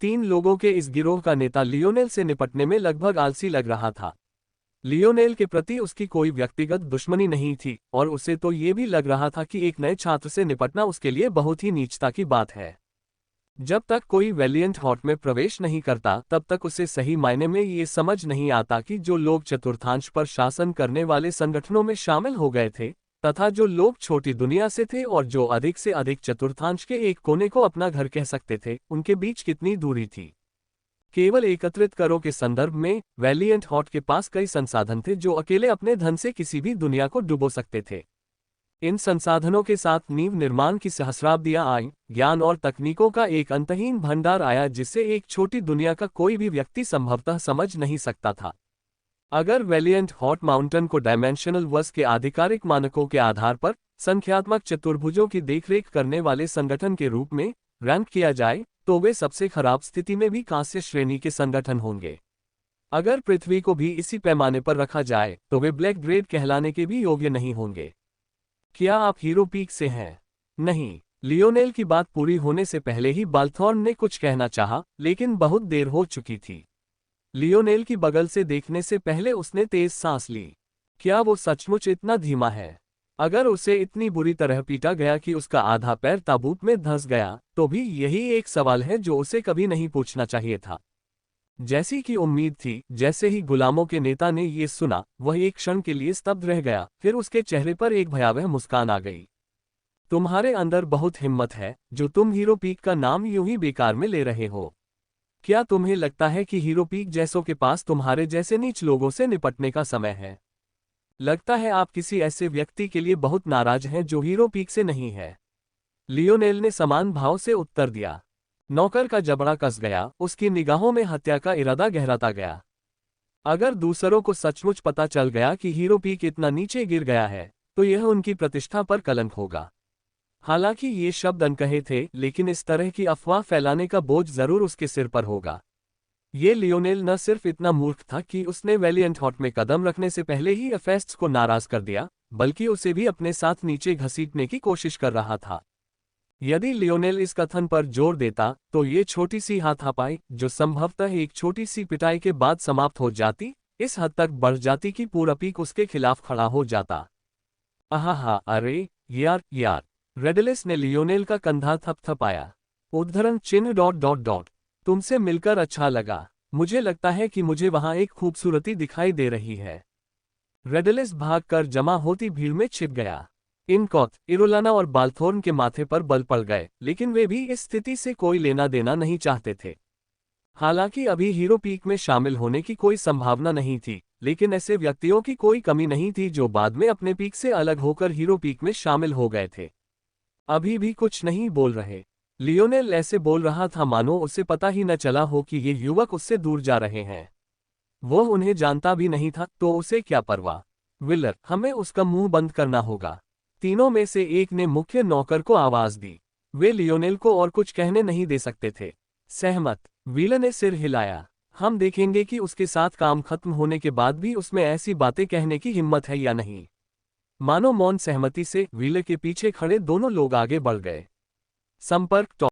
3 लोगों के इस गिरोह का नेता लियोनेल से निपटने में लगभग आलसी लग रहा था। लियोनेल के प्रति उसकी कोई व्यक्तिगत दुश्मनी नहीं थी और उसे तो ये भी लग रहा था कि एक नए छात्र से निपटना उसके लिए बहुत ही नीचता की बात है। जब तक कोई वैलिएंट हॉट में प्रवेश नहीं करता तब तक उसे सही मायने में ये समझ नहीं आता कि जो लोग चतुर्थांश पर शासन करने वाले संगठनों में शामिल हो गए थे, तथा जो लोग छोटी दुनिया से थे और जो अधिक से अधिक चतुर्थांश के एक कोने को अपना घर कह सकते थे, उनके बीच कितनी दूरी थी। केवल एकत्रित करों के संदर्भ में वैलिएंट हॉट के पास कई संसाधन थे जो अकेले अपने धन से किसी भी दुनिया को डुबो सकते थे। इन संसाधनों के साथ नींव निर्माण की सहस्राब्दियां आईं, ज्ञान और तकनीकों का एक अंतहीन भंडार आया जिसे एक छोटी दुनिया का कोई भी व्यक्ति संभवतः समझ नहीं सकता था। अगर वैलिएंट हॉट माउंटेन को डायमेंशनल वस के आधिकारिक मानकों के आधार पर संख्यात्मक चतुर्भुजों की देखरेख करने वाले संगठन के रूप में रैंक किया जाए तो वे सबसे खराब स्थिति में भी कांस्य श्रेणी के संगठन होंगे। अगर पृथ्वी को भी इसी पैमाने पर रखा जाए तो वे ब्लैक ग्रेड कहलाने के भी योग्य नहीं होंगे। क्या आप हीरो पीक से हैं? नहीं। लियोनेल की बात पूरी होने से पहले ही बाल्थॉर्न ने कुछ कहना चाहा, लेकिन बहुत देर हो चुकी थी। लियोनेल की बगल से देखने से पहले उसने तेज सांस ली। क्या वो सचमुच इतना धीमा है? अगर उसे इतनी बुरी तरह पीटा गया कि उसका आधा पैर ताबूत में धंस गया, तो भी यही एक सवाल है जो उसे कभी नहीं पूछना चाहिए था। जैसी कि उम्मीद थी, जैसे ही गुलामों के नेता ने ये सुना, वह एक क्षण के लिए स्तब्ध रह गया, फिर उसके चेहरे पर एक भयावह मुस्कान आ गई। तुम्हारे अंदर बहुत हिम्मत है, जो तुम हीरो पीक का नाम यूं ही बेकार में ले रहे हो। क्या तुम्हें लगता है कि हीरो पीक जैसों के पास तुम्हारे जैसे नीच लोगों से निपटने का समय है? लगता है आप किसी ऐसे व्यक्ति के लिए बहुत नाराज हैं जो हीरो पीक से नहीं है। लियोनेल ने समान भाव से उत्तर दिया। नौकर का जबड़ा कस गया, उसकी निगाहों में हत्या का इरादा गहराता गया। अगर दूसरों को सचमुच पता चल गया कि हीरो पीक इतना नीचे गिर गया है, तो यह उनकी प्रतिष्ठा पर कलंक होगा। हालांकि ये शब्द अनकहे थे, लेकिन इस तरह की अफवाह फैलाने का बोझ जरूर उसके सिर पर होगा। ये लियोनेल न सिर्फ इतना मूर्ख था कि उसने वैलिएंट हॉट में कदम रखने से पहले ही एफेस्ट्स को नाराज कर दिया, बल्कि उसे भी अपने साथ नीचे घसीटने की कोशिश कर रहा था। यदि लियोनेल इस कथन पर जोर देता, तो ये छोटी सी हाथापाई, जो संभवतः एक छोटी सी पिटाई के बाद समाप्त हो जाती, इस हद तक बढ़ जाती कि पूरा पीक उसके खिलाफ खड़ा हो जाता। आहा, अरे यार। रेडलिस ने लियोनेल का कंधा थपथपाया। उद्धरण चिन्ह ... तुमसे मिलकर अच्छा लगा। मुझे लगता है कि मुझे वहां एक खूबसूरती दिखाई दे रही है। रेडलिस भागकर जमा होती भीड़ में छिप गया। इनकॉथ, इरोलाना और बाल्थोर्न के माथे पर बल पड़ गए, लेकिन वे भी इस स्थिति से कोई लेना देना नहीं चाहते थे। हालांकि अभी हीरो पीक में शामिल होने की कोई संभावना नहीं थी, लेकिन ऐसे व्यक्तियों की कोई कमी नहीं थी जो बाद में अपने पीक से अलग होकर हीरो पीक में शामिल हो गए थे। अभी भी कुछ नहीं बोल रहे। लियोनेल ऐसे बोल रहा था मानो उसे पता ही न चला हो कि ये युवक उससे दूर जा रहे हैं। वो उन्हें जानता भी नहीं था, तो उसे क्या परवाह। विलर, हमें उसका मुंह बंद करना होगा। तीनों में से एक ने मुख्य नौकर को आवाज दी। वे लियोनेल को और कुछ कहने नहीं दे सकते थे। सहमत, व्हीलर ने सिर हिलाया। हम देखेंगे कि उसके साथ काम खत्म होने के बाद भी उसमें ऐसी बातें कहने की हिम्मत है या नहीं। मानो मौन सहमति से व्हीलर के पीछे खड़े दोनों लोग आगे बढ़ गए। संपर्क